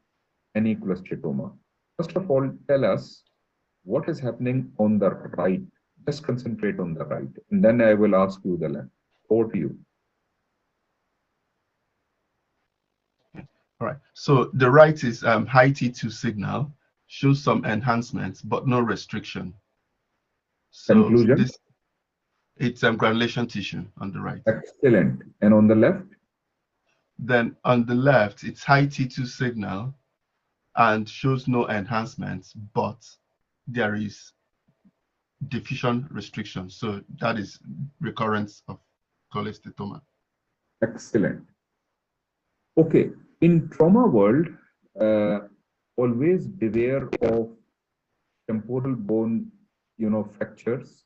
any cholesteatoma. First of all, tell us what is happening on the right. Just concentrate on the right, and then I will ask you the left. Over to you. All right. So the right is high T2 signal, shows some enhancements, but no restriction. So Conclusion. this it's granulation tissue on the right. Excellent. And on the left? Then on the left, it's high T2 signal and shows no enhancements, but there is diffusion restriction. So that is recurrence of cholesteatoma. Excellent. Okay. In trauma world, always beware of temporal bone, fractures,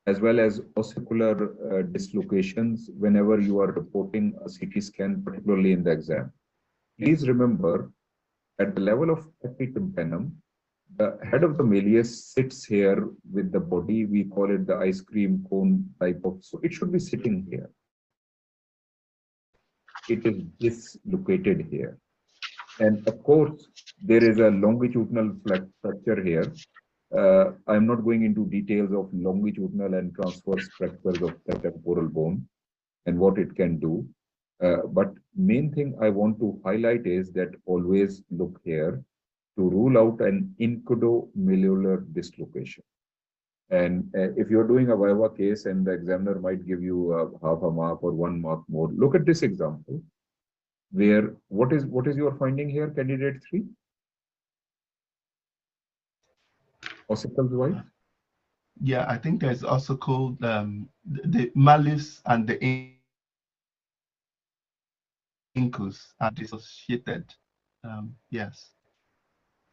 as well as ossicular dislocations whenever you are reporting a CT scan, particularly in the exam. Please remember, at the level of epitympanum, the head of the malleus sits here with the body. We call it the ice cream cone type of, so it should be sitting here. It is dislocated here. And of course, there is a longitudinal fracture here. I'm not going into details of longitudinal and transverse fractures of the temporal bone and what it can do. But main thing I want to highlight is that always look here to rule out an incudomalleolar dislocation. And if you're doing a Viva case and the examiner might give you half a mark or 1 mark more, look at this example where what is your finding here, candidate 3? Ossicles wise? Yeah, I think there's also called the malleus and the incus are dissociated. Yes.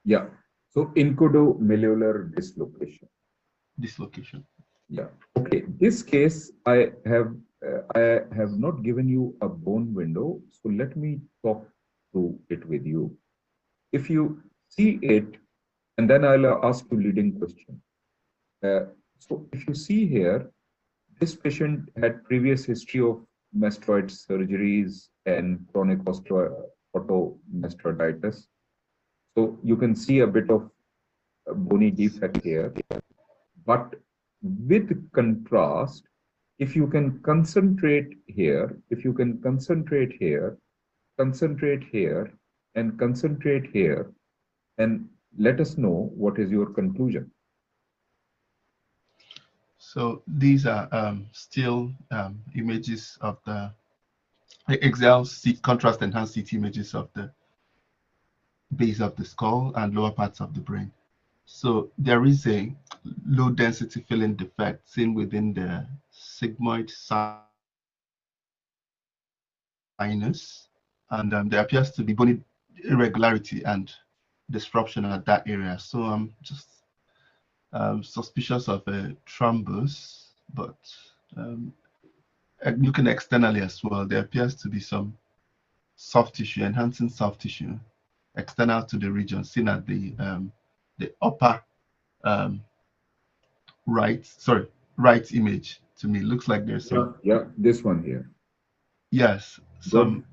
Yeah. So incudomalleolar dislocation. Dislocation. Yeah. Okay. This case, I have not given you a bone window, so let me talk through it with you. If you see it, and then I'll ask you leading question. So if you see here, this patient had previous history of mastoid surgeries and chronic osteomastoiditis. So you can see a bit of a bony defect here. But with contrast, if you can concentrate here, if you can concentrate here, concentrate here, and concentrate here, and let us know what is your conclusion. So these are still images of the Excel contrast enhanced CT images of the base of the skull and lower parts of the brain. So there is a low density filling defect seen within the sigmoid sinus, and there appears to be bony irregularity and disruption at that area. So I'm just suspicious of a thrombus, but looking externally as well, there appears to be some soft tissue, enhancing soft tissue, external to the region, seen at the upper right image. To me, looks like there's some. Yeah, this one here. Yes, some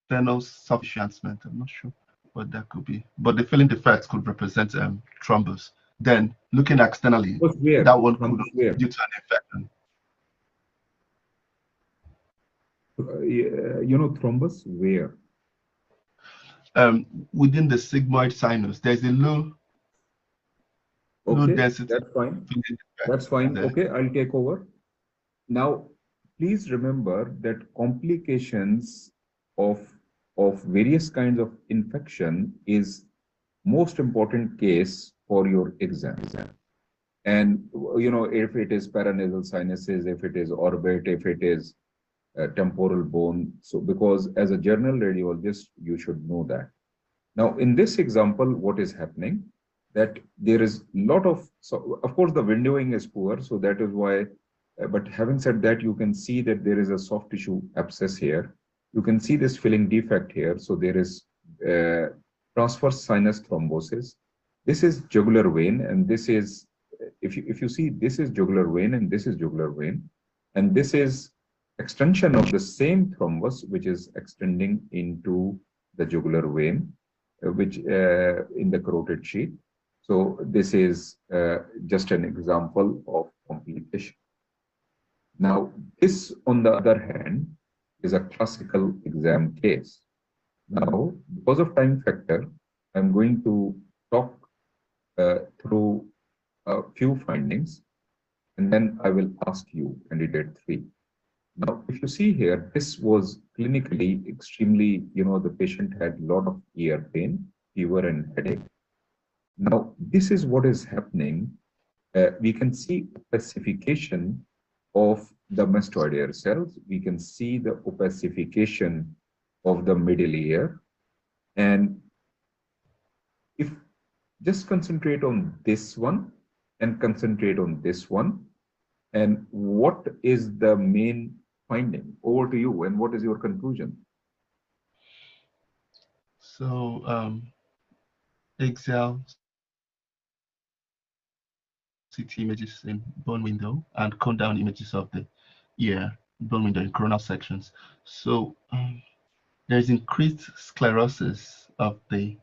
external soft tissue enhancement. I'm not sure what that could be, but the filling defect could represent thrombus. Then looking externally, that one could be due to an infection. Thrombus where? Within the sigmoid sinus, there's a low No Okay, density. that's fine. Feeling That's fine. there. Okay, I'll take over. Now, please remember that complications of, of various kinds of infection is most important case for your exam. And, you know, if it is paranasal sinuses, if it is orbit, if it is temporal bone. So, because as a general radiologist, you should know that. Now, in this example, what is happening? That there is lot of, so of course, the windowing is poor, so that is why. But having said that, you can see that there is a soft tissue abscess here. You can see this filling defect here. So there is transverse sinus thrombosis. This is jugular vein, and this is, if you see, this is jugular vein, and this is jugular vein, and this is extension of the same thrombus, which is extending into the jugular vein, which in the carotid sheath. So this is just an example of complication. Now, this, on the other hand, is a classical exam case. Now, because of time factor, I'm going to talk through a few findings, and then I will ask you, candidate 3. Now, if you see here, this was clinically extremely, you know, the patient had a lot of ear pain, fever, and headache. Now, this is what is happening. We can see opacification of the mastoid cells. We can see the opacification of the middle ear. And if just concentrate on this one and concentrate on this one, and what is the main finding? Over to you, and what is your conclusion? So axial CT images in bone window and cone down images of the ear, bone window in coronal sections. So there's increased sclerosis of the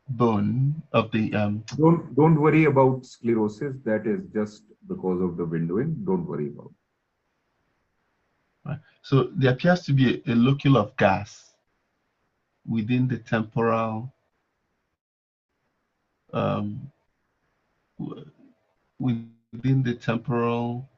bone of the Don't worry about sclerosis. That is just because of the windowing. Don't worry about it. right. So there appears to be a locule of gas within the temporal within the temporal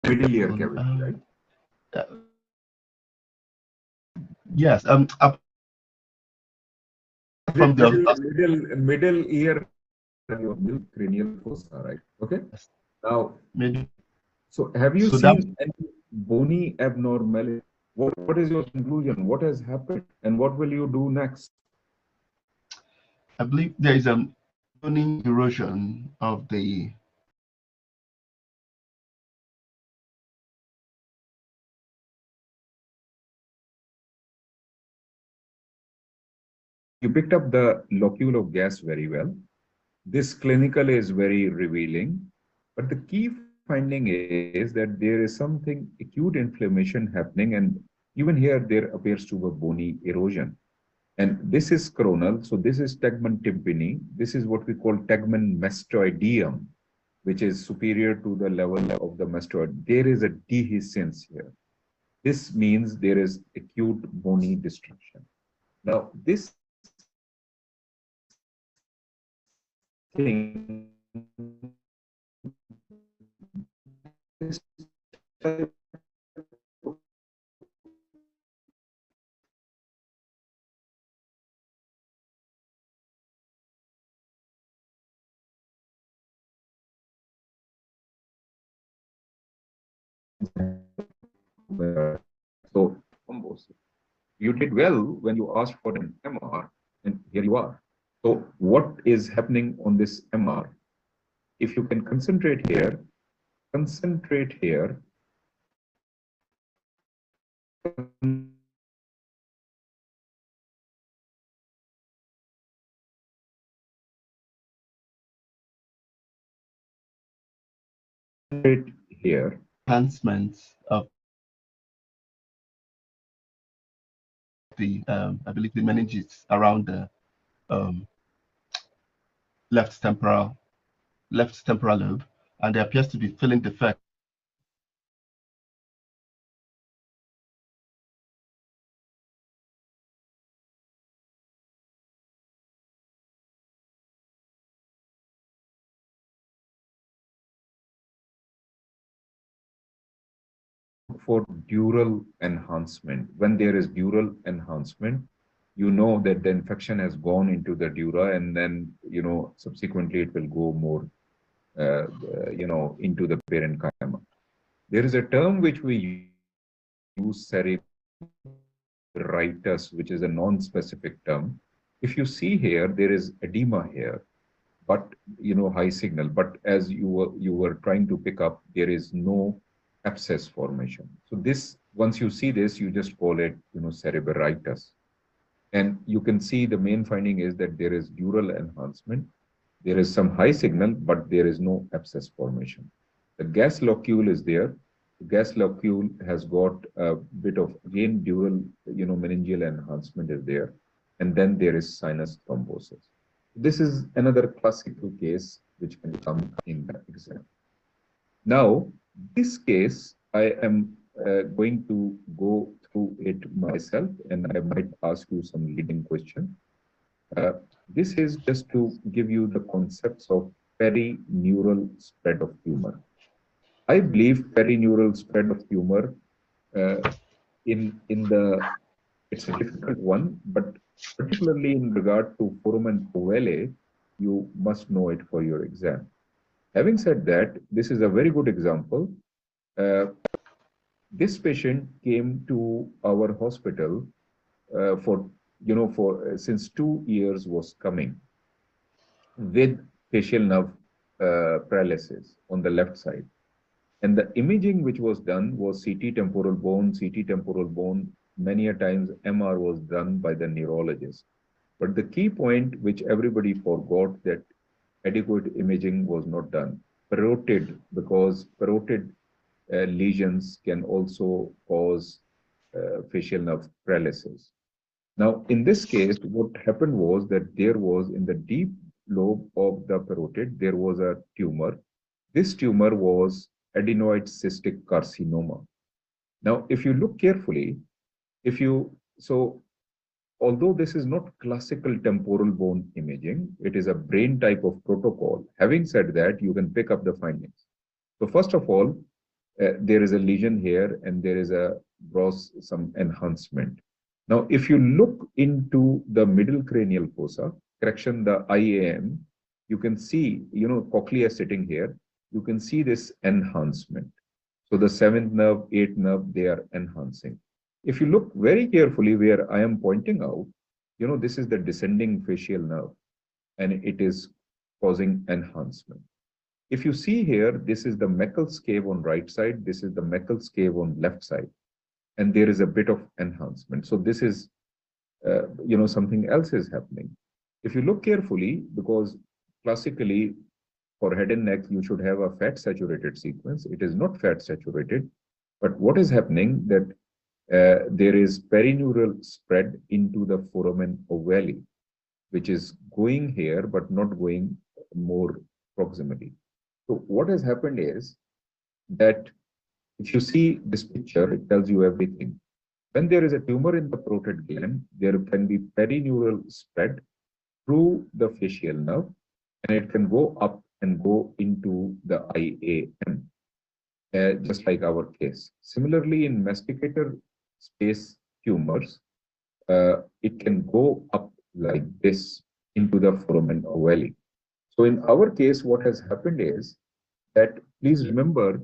Middle ear cavity, right? uh, yes up from the Middle ear, your cranial fossa, right? Okay. Now, maybe so have you so that seen any bony abnormality? What is your conclusion? What has happened, and what will you do next? I believe there is a bony erosion of the You picked up the locule of gas very well. This clinical is very revealing, but the key finding is that there is something acute inflammation happening, and even here there appears to be bony erosion. And this is coronal, so this is tegmen tympani. This is what we call tegmen mastoideum, which is superior to the level of the mastoid. There is a dehiscence here. This means there is acute bony destruction. Now, this thing, this type so thrombosis. You did well when you asked for an MR, and here you are. So what is happening on this MR? If you can concentrate here, here. enhancement of the I believe the meninges around the um, left temporal lobe, and there appears to be filling defect for dural enhancement. When there is dural enhancement, you know that the infection has gone into the dura, and then subsequently it will go more into the parenchyma. There is a term which we use, cerebritis, which is a non-specific term. If you see here, there is edema here, but high signal. But as you were trying to pick up, there is no abscess formation. So this, once you see this, you just call it cerebritis. And you can see the main finding is that there is dural enhancement. There is some high signal, but there is no abscess formation. The gas locule is there. The gas locule has got a bit of, again, dural, meningeal enhancement is there. And then there is sinus thrombosis. This is another classical case which can come in the exam. Now, this case, I am going to go through it myself, and I might ask you some leading question. This is just to give you the concepts of perineural spread of tumor. I believe perineural spread of tumor it's a difficult one, but particularly in regard to foramen ovale, you must know it for your exam. Having said that, this is a very good example. This patient came to our hospital since 2 years was coming with facial nerve paralysis on the left side. And the imaging which was done was CT temporal bone, many a times MR was done by the neurologist. But the key point which everybody forgot, that adequate imaging was not done. Parotid, because parotid lesions can also cause facial nerve paralysis. Now, in this case, what happened was that there was, in the deep lobe of the parotid, there was a tumor. This tumor was adenoid cystic carcinoma. Now, if you look carefully, although this is not classical temporal bone imaging, it is a brain type of protocol. Having said that, you can pick up the findings. So first of all, there is a lesion here, and there is some enhancement. Now, if you look into the middle cranial fossa, the IAM, you can see, cochlea sitting here, you can see this enhancement. So the 7th nerve, 8th nerve, they are enhancing. If you look very carefully where I am pointing out, this is the descending facial nerve, and it is causing enhancement. If you see here, this is the Meckel's cave on right side, this is the Meckel's cave on left side, and there is a bit of enhancement. So this is, something else is happening. If you look carefully, because classically for head and neck, you should have a fat saturated sequence. It is not fat saturated, but what is happening that there is perineural spread into the foramen ovale, which is going here, but not going more proximally. So what has happened is that if you see this picture, it tells you everything. When there is a tumor in the parotid gland, there can be perineural spread through the facial nerve, and it can go up and go into the IAM, just like our case. Similarly, in masticator space tumors, it can go up like this into the foramen ovale. So in our case, what has happened is that, please remember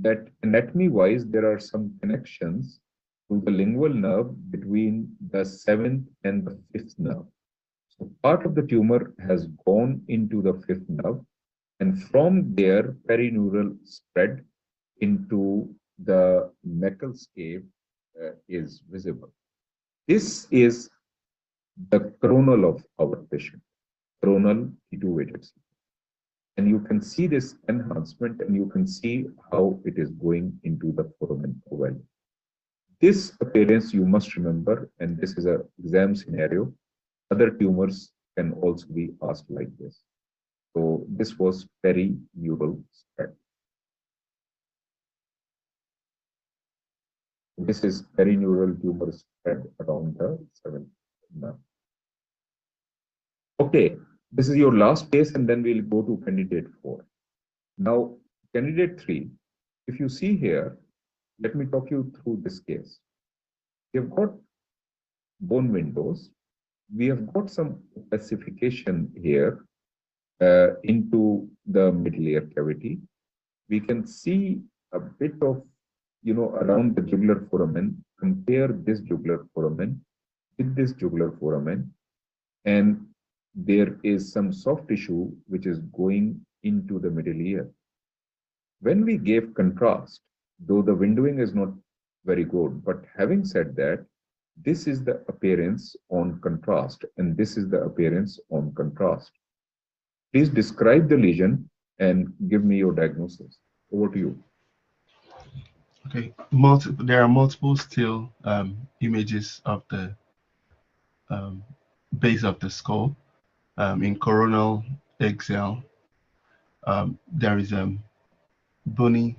that anatomy-wise, there are some connections to the lingual nerve between the 7th and the 5th nerve. So part of the tumor has gone into the 5th nerve, and from there, perineural spread into the Meckel's cave is visible. This is the coronal of our patient, coronal T2-weighted. And you can see this enhancement, and you can see how it is going into the foramen ovale. This appearance you must remember, and this is an exam scenario. Other tumors can also be asked like this. So this was perineural spread. This is perineural tumor spread around the 7th nerve. Okay, this is your last case, and then we'll go to candidate 4. Now, candidate 3, if you see here, let me talk you through this case. We have got bone windows. We have got some specification here into the middle ear cavity. We can see a bit of, around the jugular foramen. Compare this jugular foramen with this jugular foramen, and there is some soft tissue which is going into the middle ear. When we gave contrast, though the windowing is not very good, but having said that, this is the appearance on contrast, and this is the appearance on contrast. Please describe the lesion and give me your diagnosis. Over to you. Okay, there are multiple still images of the base of the skull. In coronal axial, there is bony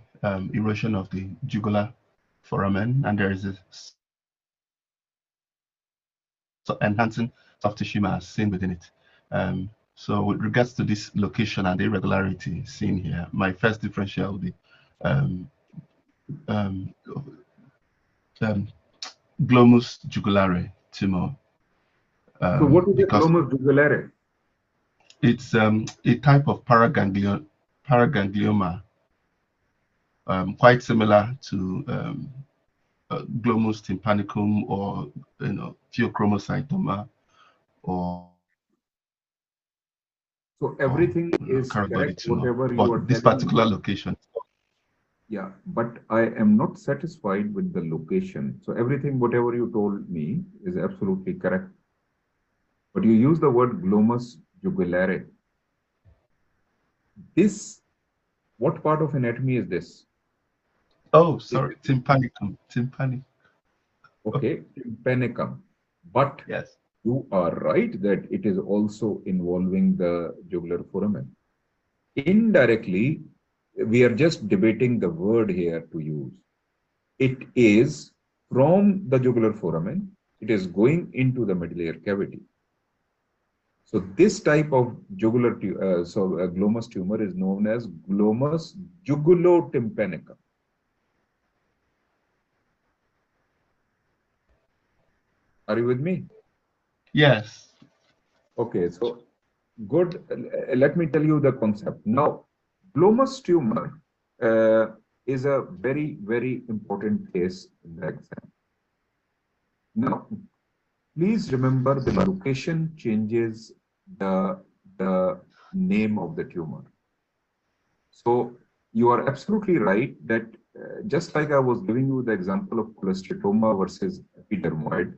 erosion of the jugular foramen, and there is a enhancing soft tissue mass seen within it. So with regards to this location and the irregularity seen here, my first differential will be glomus jugulare tumor. So what is the glomus jugulare? It's a type of paraganglioma, quite similar to glomus tympanicum or pheochromocytoma or. So everything is correct, whatever you are this particular location. Yeah, but I am not satisfied with the location. So everything, whatever you told me, is absolutely correct. But you use the word glomus jugulare. This, what part of anatomy is this? Oh, sorry, tympanicum. Okay, tympanicum. But yes, you are right that it is also involving the jugular foramen. Indirectly, we are just debating the word here to use. It is from the jugular foramen, it is going into the middle ear cavity. So this type of jugular, glomus tumor is known as glomus jugulotympanicum. Are you with me? yes. Okay, so good. Let me tell you the concept. Now, glomus tumor is a very, very important case in the exam. Now, please remember the location changes the name of the tumor. So you are absolutely right that just like I was giving you the example of cholesteatoma versus epidermoid,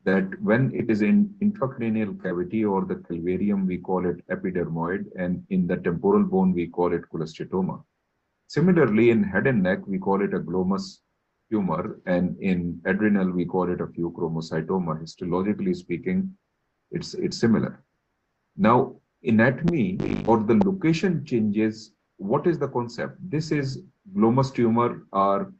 that when it is in intracranial cavity or the calvarium, we call it epidermoid, and in the temporal bone, we call it cholesteatoma. Similarly, in head and neck, we call it a glomus tumor, and in adrenal, we call it a pheochromocytoma. Histologically speaking, it's similar. Now, anatomy or the location changes. What is the concept? This is glomus tumor are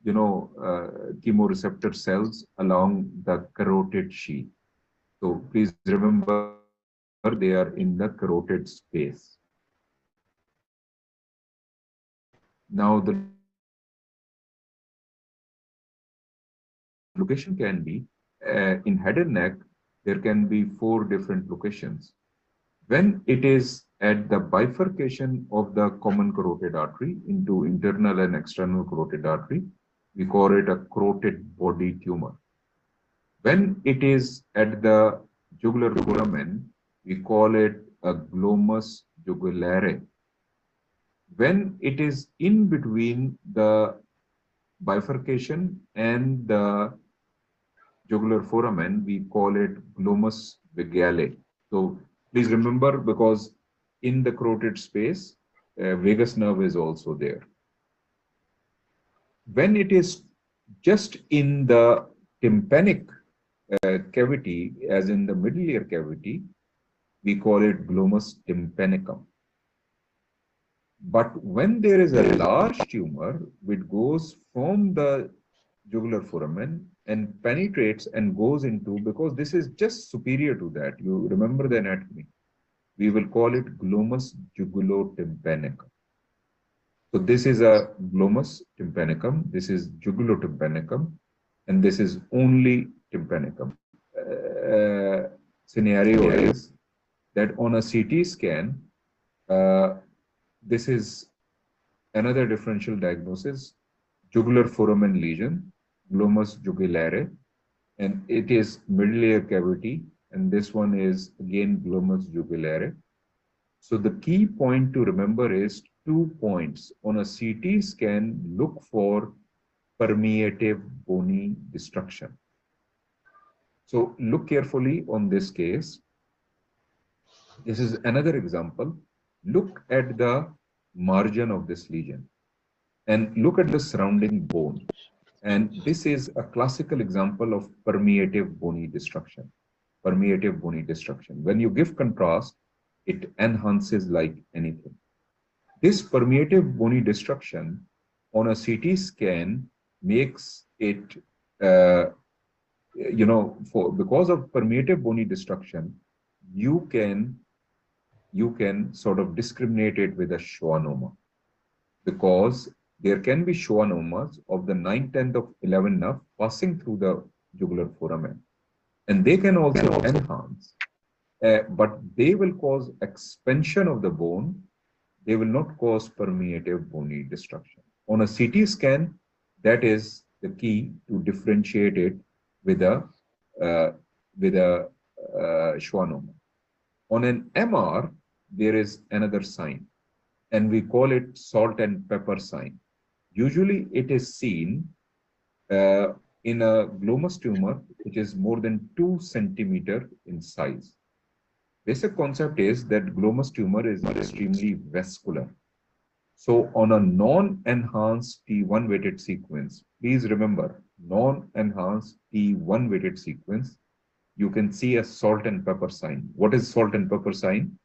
chemoreceptor cells along the carotid sheath. So please remember they are in the carotid space. Now the location can be in head and neck, there can be 4 different locations. When it is at the bifurcation of the common carotid artery into internal and external carotid artery, we call it a carotid body tumor. When it is at the jugular foramen, we call it a glomus jugulare. When it is in between the bifurcation and the jugular foramen, we call it glomus vagale. So please remember, because in the carotid space, vagus nerve is also there. When it is just in the tympanic cavity, as in the middle ear cavity, we call it glomus tympanicum. But when there is a large tumor, which goes from the jugular foramen and penetrates and goes into, because this is just superior to that, you remember the anatomy, we will call it glomus jugulotympanicum. So this is a glomus tympanicum, this is jugulotympanicum, and this is only tympanicum. Scenario is that on a CT scan, this is another differential diagnosis, jugular foramen lesion, glomus jugulare, and it is middle ear cavity, and this one is again glomus jugulare. So the key point to remember is 2 points. On a CT scan, look for permeative bony destruction. So look carefully on this case. This is another example. Look at the margin of this lesion and look at the surrounding bone. And this is a classical example of permeative bony destruction. Permeative bony destruction. When you give contrast, it enhances like anything. This permeative bony destruction on a CT scan makes it, because of permeative bony destruction, you can sort of discriminate it with a schwannoma, because there can be schwannomas of the 9th, 10th, of 11th nerve passing through the jugular foramen, and they can also enhance, but they will cause expansion of the bone. They will not cause permeative bony destruction. On a CT scan, that is the key to differentiate it with a schwannoma. On an MR, there is another sign, and we call it salt and pepper sign. Usually, it is seen in a glomus tumor, which is more than 2 centimeters in size. Basic concept is that glomus tumor is extremely vascular. So on a non-enhanced T1 weighted sequence, please remember, non-enhanced T1 weighted sequence, you can see a salt and pepper sign. What is salt and pepper sign?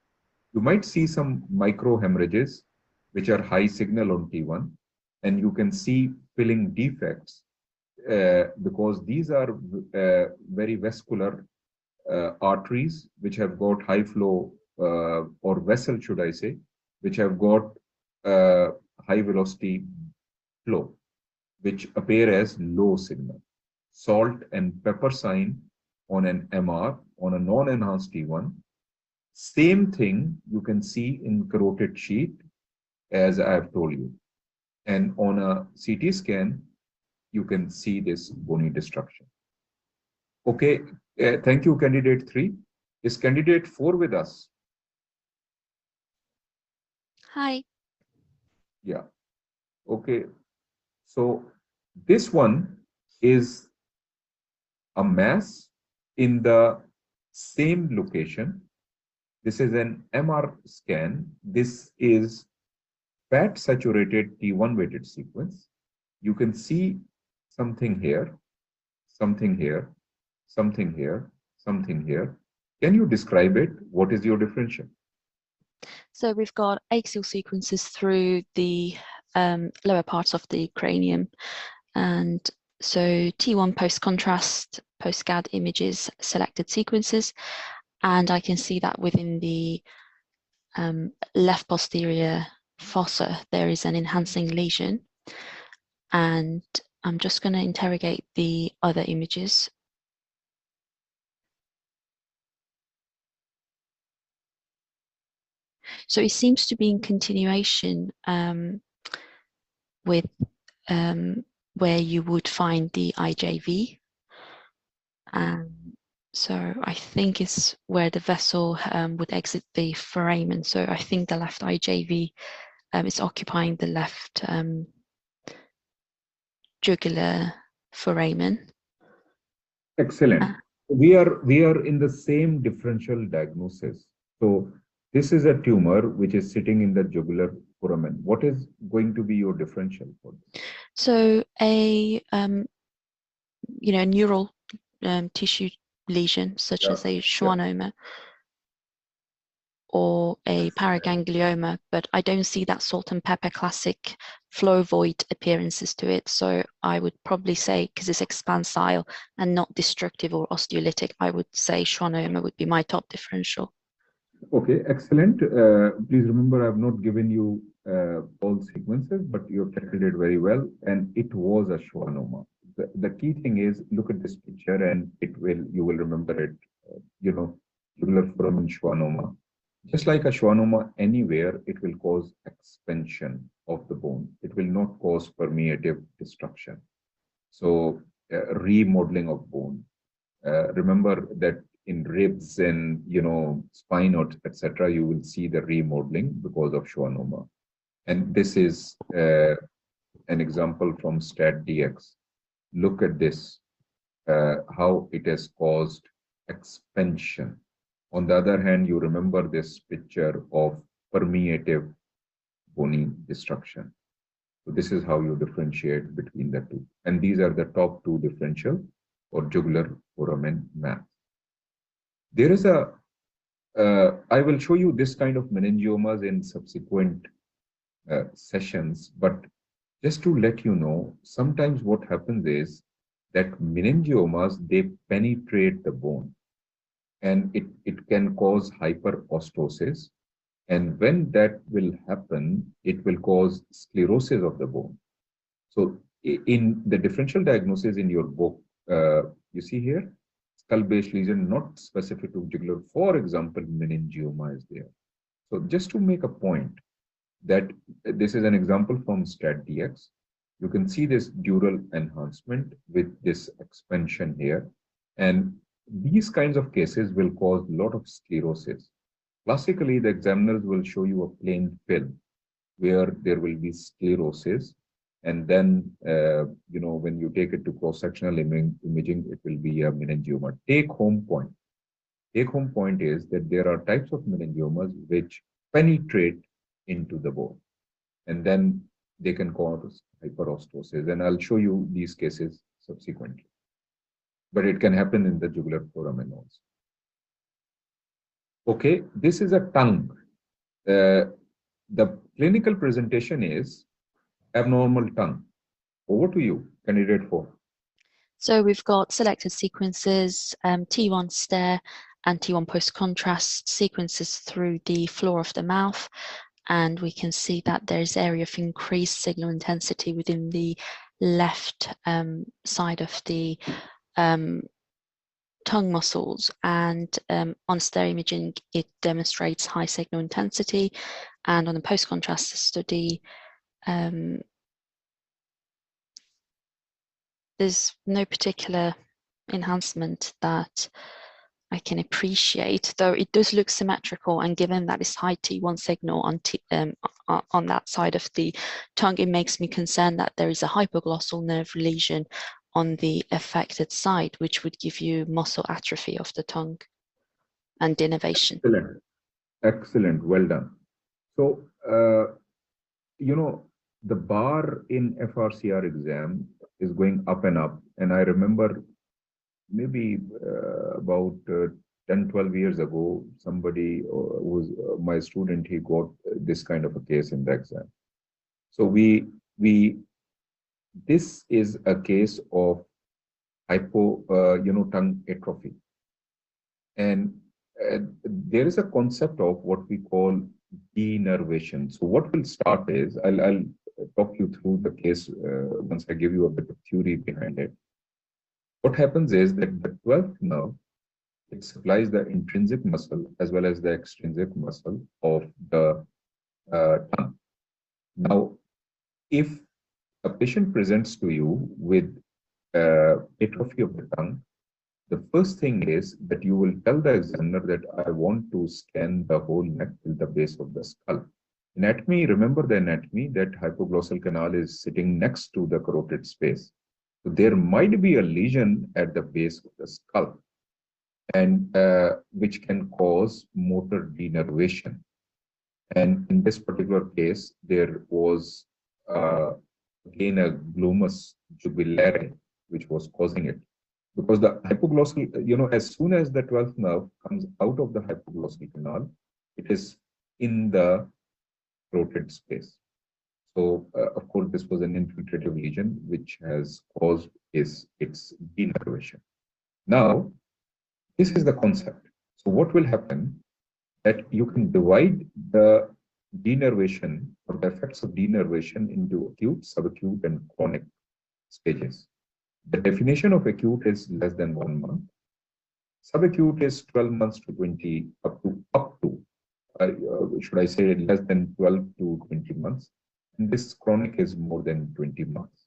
You might see some micro hemorrhages, which are high signal on T1, and you can see filling defects because these are very vascular arteries which have got high flow, or vessel, should I say, which have got high velocity flow, which appear as low signal. Salt and pepper sign on an MR, on a non-enhanced T1. Same thing you can see in carotid sheath, as I have told you. And on a CT scan, you can see this bony destruction. Okay, thank you, candidate 3. Is candidate 4 with us? Hi. Yeah. Okay. So this one is a mass in the same location. This is an MR scan. This is fat saturated T1 weighted sequence. You can see something here, something here, something here, something here. Can you describe it? What is your differential? So we've got axial sequences through the lower part of the cranium. And so T1 post-contrast, post-SCAD images, selected sequences. And I can see that within the left posterior fossa, there is an enhancing lesion. And I'm just going to interrogate the other images. So it seems to be in continuation with where you would find the IJV. So I think it's where the vessel would exit the foramen. So I think the left IJV is occupying the left jugular foramen. Excellent. We are in the same differential diagnosis. So this is a tumor which is sitting in the jugular foramen. What is going to be your differential for this? So a neural tissue lesion such as a schwannoma. or a paraganglioma, but I don't see that salt and pepper classic flow void appearances to it. So I would probably say, because it's expansile and not destructive or osteolytic, I would say schwannoma would be my top differential. Okay, excellent. Please remember, I've not given you all sequences, but you have tackled it very well, and it was a schwannoma. The key thing is, look at this picture, and you will remember it. Jugular foramen schwannoma. Just like a schwannoma anywhere, it will cause expansion of the bone. It will not cause permeative destruction. So remodeling of bone. Remember that in ribs and spine, etc., you will see the remodeling because of schwannoma. And this is an example from StatDX. Look at this, how it has caused expansion. On the other hand, you remember this picture of permeative bony destruction. So this is how you differentiate between the two. And these are the top two differential or jugular foramen mass. There is I will show you this kind of meningiomas in subsequent sessions, but just to let you know, sometimes what happens is that meningiomas, they penetrate the bone, and it can cause hyperostosis. And when that will happen, it will cause sclerosis of the bone. So in the differential diagnosis in your book, you see here, skull-based lesion not specific to jugular. For example, meningioma is there. So just to make a point that this is an example from StatDX. You can see this dural enhancement with this expansion here. And these kinds of cases will cause a lot of sclerosis. Classically, the examiners will show you a plain film where there will be sclerosis. And then, when you take it to cross-sectional imaging, it will be a meningioma. Take-home point. Take-home point is that there are types of meningiomas which penetrate into the bone, and then they can cause hyperostosis. And I'll show you these cases subsequently. But it can happen in the jugular foramen also. Okay, this is a tongue. The clinical presentation is abnormal tongue. Over to you, candidate 4. So we've got selected sequences, T1 stare and T1 post-contrast sequences through the floor of the mouth. And we can see that there's area of increased signal intensity within the left side of the tongue muscles, and on stare imaging it demonstrates high signal intensity, and on the post-contrast study there's no particular enhancement that I can appreciate, though it does look symmetrical, and given that it's high T1 signal on that side of the tongue, it makes me concerned that there is a hypoglossal nerve lesion on the affected side, which would give you muscle atrophy of the tongue and denervation. Excellent. Excellent. Well done. So, the bar in FRCR exam is going up and up. And I remember maybe about 10, 12 years ago, somebody who was my student, he got this kind of a case in the exam. So this is a case of tongue atrophy. And there is a concept of what we call denervation. So what will start is, I'll talk you through the case once I give you a bit of theory behind it. What happens is that the 12th nerve, it supplies the intrinsic muscle as well as the extrinsic muscle of the tongue. Now, if a patient presents to you with atrophy of the tongue, the first thing is that you will tell the examiner that I want to scan the whole neck till the base of the skull. Anatomy, remember the anatomy, that hypoglossal canal is sitting next to the carotid space. So there might be a lesion at the base of the skull, and which can cause motor denervation. And in this particular case, there was again a glomus jugulare, which was causing it. Because the hypoglossal, as soon as the 12th nerve comes out of the hypoglossal canal, It is in the carotid space. So, of course, this was an infiltrative lesion which has caused its denervation. Now, this is the concept. So, what will happen that you can divide the denervation or the effects of denervation into acute, subacute, and chronic stages. The definition of acute is less than 1 month. Subacute is 12 months to 20, up to should I say less than 12 to 20 months. And this chronic is more than 20 months.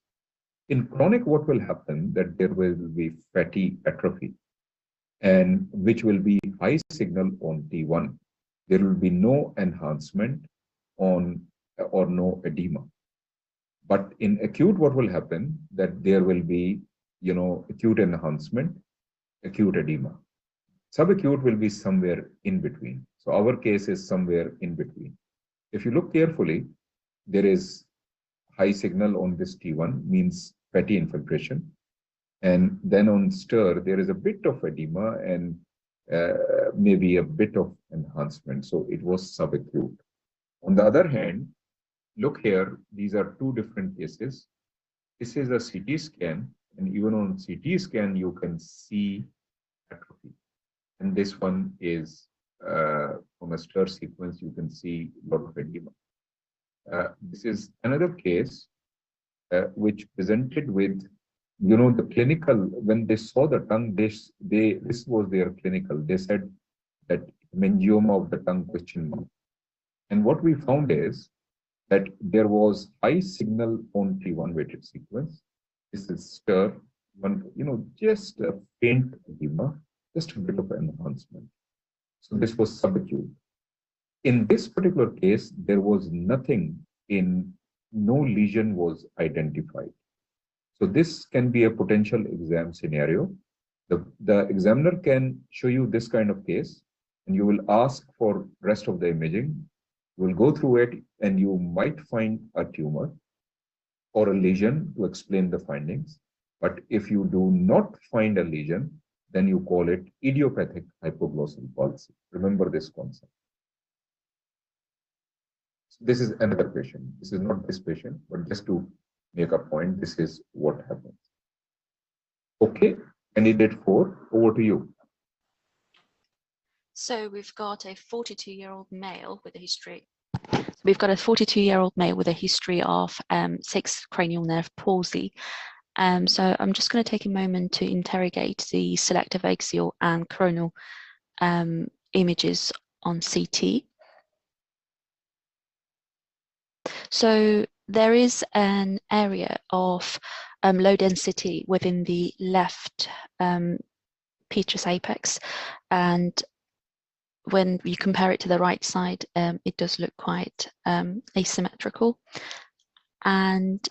In chronic, what will happen that there will be fatty atrophy, and which will be high signal on T1. There will be no enhancement on or no edema. But in acute, what will happen that there will be, acute enhancement, acute edema. Subacute will be somewhere in between. So our case is somewhere in between. If you look carefully, there is high signal on this T1, means fatty infiltration. And then on stir, there is a bit of edema and maybe a bit of enhancement. So it was subacute. On the other hand, look here, these are two different cases. This is a CT scan, and even on CT scan, you can see atrophy. And this one is from a stir sequence, you can see a lot of edema. This is another case which presented with, the clinical, when they saw the tongue, this was their clinical. They said that meningioma of the tongue ? And what we found is that there was high signal on T1 weighted sequence. This is stir, one, just a faint edema, just a bit of enhancement. So this was subacute. In this particular case, there was nothing no lesion was identified. So this can be a potential exam scenario. The examiner can show you this kind of case, and you will ask for rest of the imaging. You will go through it, and you might find a tumor or a lesion to explain the findings. But if you do not find a lesion, then you call it idiopathic hypoglossal palsy. Remember this concept. So this is another patient. This is not this patient, but just to make a point, this is what happens. Okay, candidate 4, over to you. So we've got a 42-year-old male with a history. We've got a 42-year-old male with a history of 6 cranial nerve palsy. So I'm just going to take a moment to interrogate the selective axial and coronal images on CT. So there is an area of low density within the left petrous apex, and when you compare it to the right side, it does look quite asymmetrical. And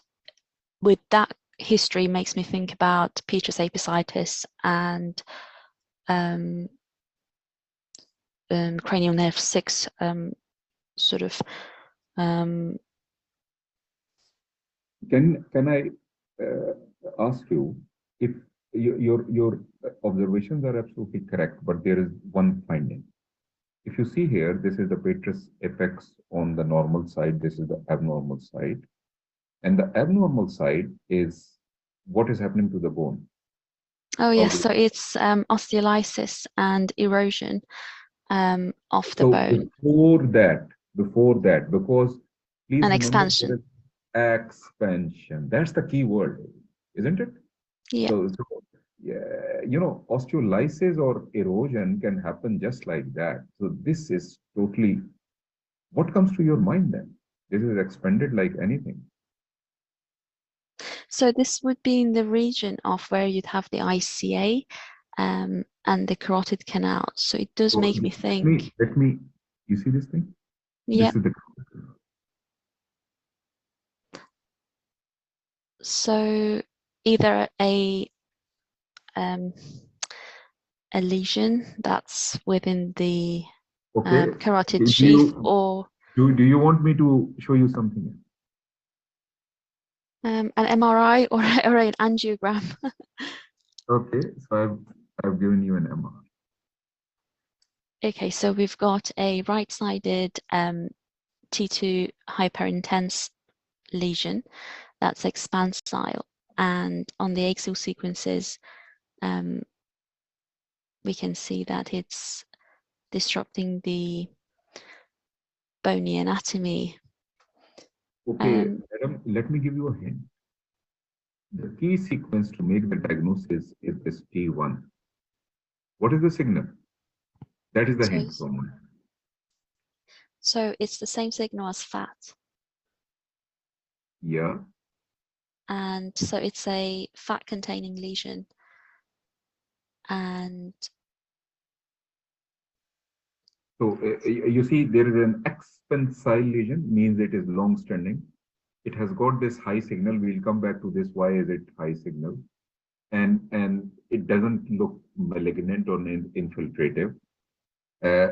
with that history makes me think about petrous apicitis and cranial nerve 6 sort of. Can I ask you if your observations are absolutely correct, but there is one finding. If you see here, this is the petrous apex on the normal side, this is the abnormal side. And the abnormal side is what is happening to the bone. Oh yes, so it's osteolysis and erosion of the bone. Before that, because please and remember, expansion. Expansion. That's the key word, isn't it? Yeah. So yeah, osteolysis or erosion can happen just like that. So this is totally, what comes to your mind then? This is expanded like anything. So this would be in the region of where you'd have the ICA and the carotid canal. So it does make me think. Let me, you see this thing? Yeah. This is the. So either a lesion that's within the carotid sheath, or do you want me to show you something? An MRI or an angiogram. Okay, so I've given you an MRI. Okay, so we've got a right-sided T2 hyperintense lesion that's expansile, and on the axial sequences, we can see that it's disrupting the bony anatomy. Okay, Madam, let me give you a hint. The key sequence to make the diagnosis is this T1. What is the signal? That is the hint from me. So it's the same signal as fat. Yeah. And so it's a fat containing lesion. And so you see, there is an expansile lesion, means it is long standing. It has got this high signal. We'll come back to this. Why is it high signal? And it doesn't look malignant or infiltrative.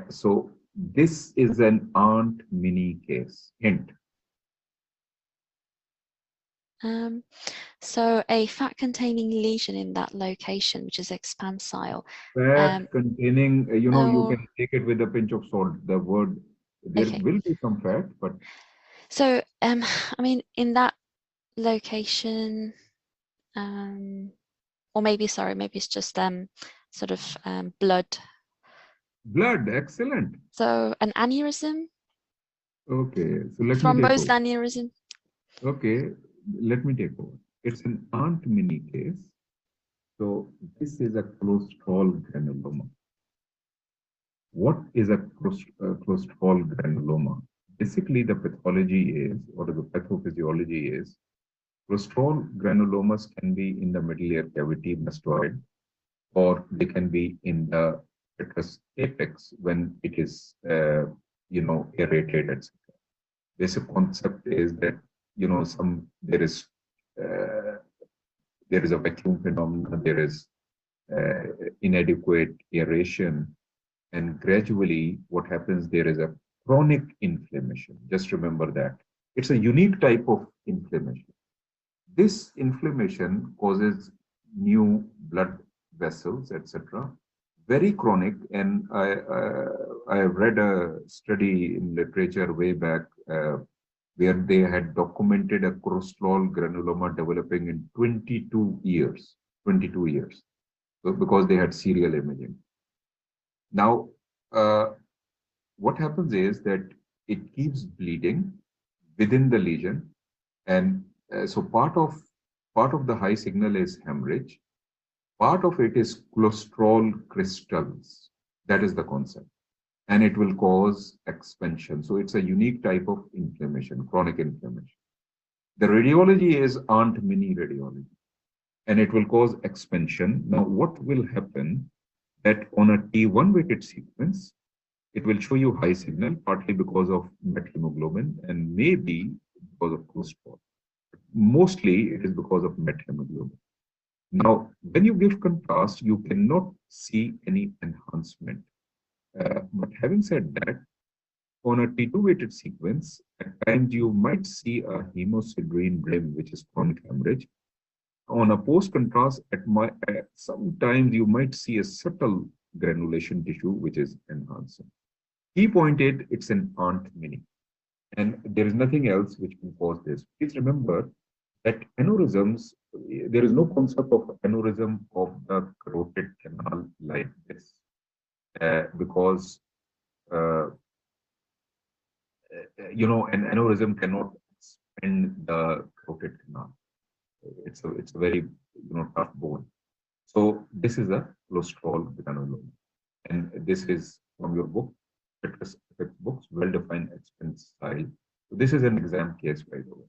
So this is an Aunt Minnie case. Hint. so a fat containing lesion in that location, which is expansile. Fat containing, you know, you oh, can take it with a pinch of salt. The word, there okay. will be some fat, but. So, I mean, in that location, or maybe, sorry, maybe it's just sort of blood. Blood, excellent. So an aneurysm. Okay, so let me take Thrombosed over. aneurysm. Okay, let me take over. It's an Aunt Minnie case. So this is a cholesterol granuloma. What is a cholesterol granuloma? Basically, the pathology is, or the pathophysiology is, cholesterol granulomas can be in the middle ear cavity, mastoid, or they can be in the petrous apex when it is, you know, aerated, etc. Basic concept is that, you know, there is a vacuum phenomenon, there is inadequate aeration, and gradually what happens, there is a chronic inflammation. Just remember that. It's a unique type of inflammation. This inflammation causes new blood vessels, etc. Very chronic, and I have read a study in literature way back where they had documented a cholesterol granuloma developing in 22 years. 22 years, so because they had serial imaging. Now, what happens is that it keeps bleeding within the lesion, and so part of the high signal is hemorrhage. Part of it is cholesterol crystals. That is the concept, and it will cause expansion. So it's a unique type of inflammation, chronic inflammation. The radiology is Aunt Minnie radiology, and it will cause expansion. Now, what will happen that on a T1 weighted sequence, it will show you high signal, partly because of methemoglobin and maybe because of cholesterol. Mostly it is because of methemoglobin. Now, when you give contrast, you cannot see any enhancement. But having said that, on a T2 weighted sequence, at times you might see a hemosiderin rim, which is chronic hemorrhage. On a post contrast, sometimes you might see a subtle granulation tissue, which is enhancing. Key point is, it's an Aunt Minnie, and there is nothing else which can cause this. Please remember that aneurysms, there is no concept of aneurysm of the carotid canal like this, because you know, an aneurysm cannot expand the carotid canal. It's a very, you know, tough bone. So this is a cholesterol granuloma, and this is from your book, Petrus books, well-defined expansile. So this is an exam case, by the way.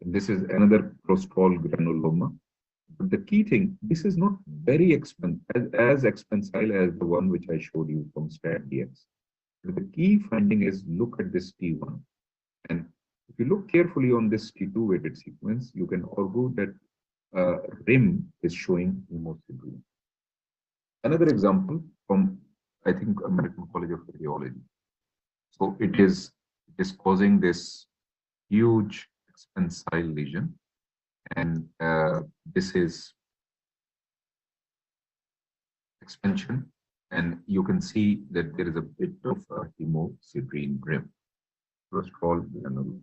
And this is another cholesterol granuloma. But the key thing, this is not very as expansile as the one which I showed you from STAT-DX. But the key finding is, look at this T1. And if you look carefully on this T2 weighted sequence, you can argue that rim is showing hemosiderin. Another example from, I think, American College of Radiology. So it is causing this huge expansile lesion, and this is expansion, And you can see that there is a bit of a hemosiderin rim, cholesterol granule.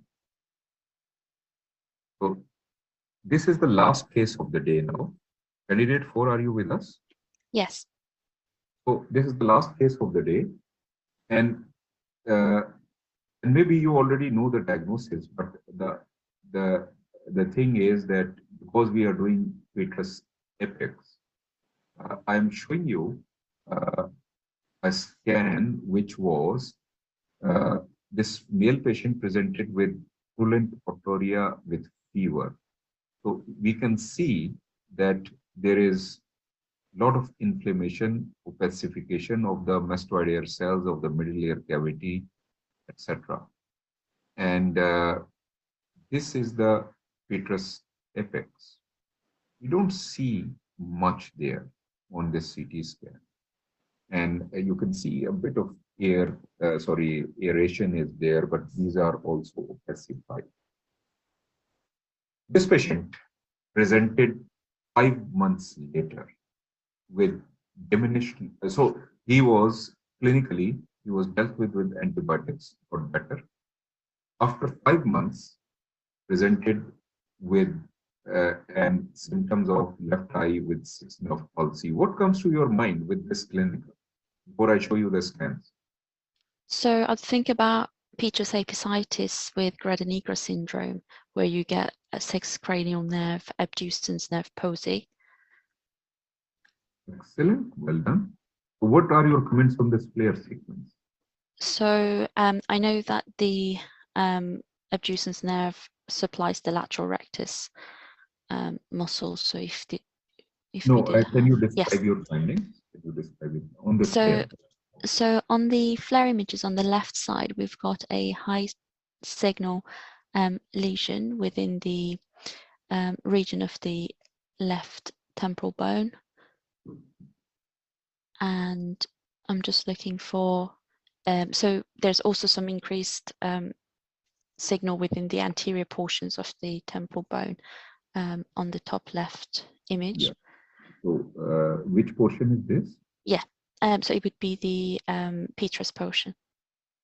So this is the last case of the day now. Candidate 4, are you with us? Yes. So this is the last case of the day. And maybe you already know the diagnosis, but the thing is that because we are doing petrous apex, I'm showing you a scan which was this male patient presented with purulent porphyria with fever. So we can see that there is a lot of inflammation, opacification of the mastoidal cells of the middle ear cavity, etc. And this is the petrous apex. You don't see much there on this CT scan. And you can see a bit of aeration is there, but these are also opacified. This patient presented 5 months later with diminished, so he was clinically, he was dealt with antibiotics or better. After 5 months, presented with and symptoms of left eye with 6 nerve palsy. What comes to your mind with this clinic before I show you the scans? So I'd think about petrous apicitis with Grada-Nigra syndrome, where you get a sixth cranial nerve, abducens nerve palsy. Excellent, well done. What are your comments on this flare sequence? So I know that the abducens nerve supplies the lateral rectus muscle. So if we did can you have, describe yes. your findings? Can you describe it on the So, flare? so on the flare images on the left side, we've got a high signal lesion within the region of the left temporal bone. And I'm just looking for, so there's also some increased signal within the anterior portions of the temporal bone on the top left image. Yeah. So which portion is this? Yeah, so it would be the petrous portion.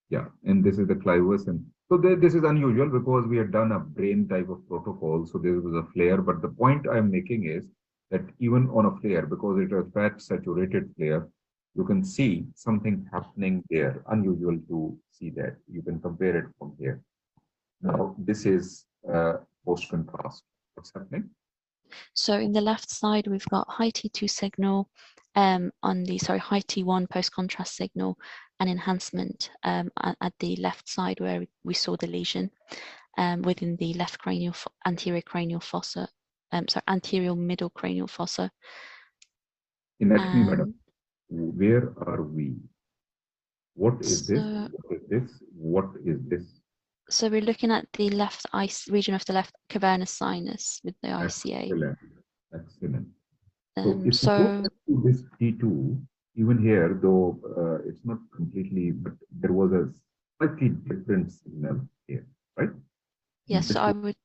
Yeah, and this is the clivus, and so this is unusual because we had done a brain type of protocol, so there was a flare. But the point I'm making is that even on a flare, because it is a fat saturated flare, you can see something happening there. Unusual to see that. You can compare it from here. Now this is post contrast. What's happening? So in the left side, we've got high T2 signal on the, high T1 post-contrast signal and enhancement at the left side where we saw the lesion within the left cranial, anterior cranial fossa, anterior middle cranial fossa. Anatomy, madam, where are we? What is this? What is this? What is this? So we're looking at the left region of the left cavernous sinus with the ICA. Excellent. Excellent. So if you go back to this T2, even here, though it's not completely, but there was a slightly different signal here, right? Yes, so I would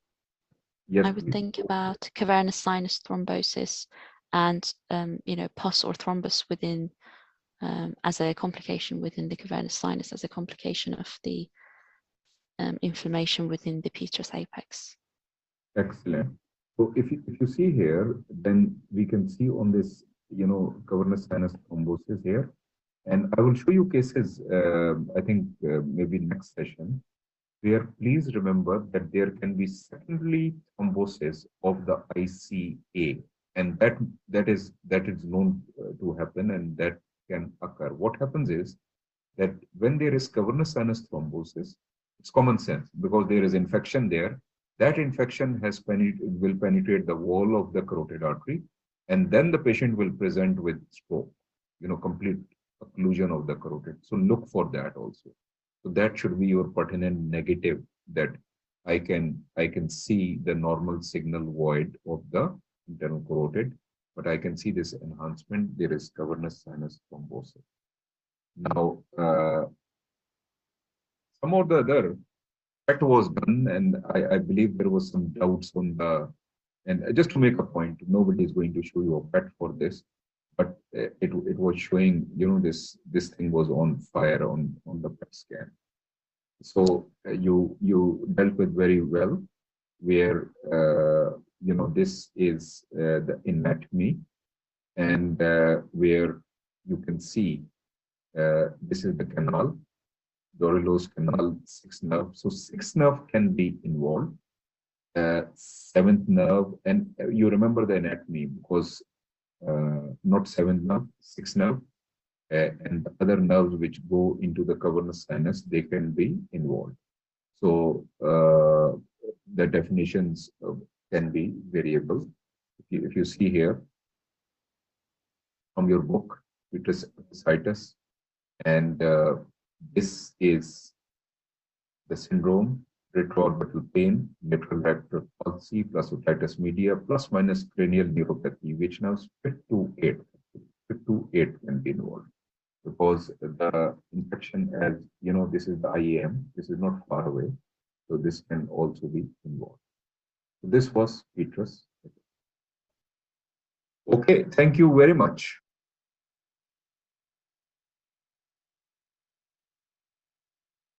please. think about cavernous sinus thrombosis and pus or thrombus within as a complication within the cavernous sinus, as a complication of the inflammation within the petrous apex. Excellent. So if you see here, then we can see on this, cavernous sinus thrombosis here. And I will show you cases, I think maybe next session, where please remember that there can be secondary thrombosis of the ICA. And that is known to happen, and that can occur. What happens is that when there is cavernous sinus thrombosis, it's common sense because there is infection there. That infection will penetrate the wall of the carotid artery, and then the patient will present with stroke, complete occlusion of the carotid. So look for that also. So that should be your pertinent negative, that I can see the normal signal void of the internal carotid, but I can see this enhancement. There is cavernous sinus thrombosis. Now, some of the other PET was done, and I believe there was some doubts on the, and just to make a point, nobody is going to show you a PET for this. but it was showing, this thing was on fire on the PET scan. So you dealt with very well, where this is the anatomy, and where you can see this is the canal, Dorelow's canal, sixth nerve. So sixth nerve can be involved, seventh nerve, and you remember the anatomy because not seventh nerve, sixth nerve, and the other nerves which go into the cavernous sinus, they can be involved. So the definitions can be variable. If you see here from your book, uterus appendicitis, and this is the syndrome, retroorbital pain, nephrorectal palsy, plus otitis media, plus minus cranial neuropathy, which now is 5 to 8. 5 to 8 can be involved, because the infection, as this is the IAM, this is not far away, so this can also be involved. So this was uterus. Okay, thank you very much.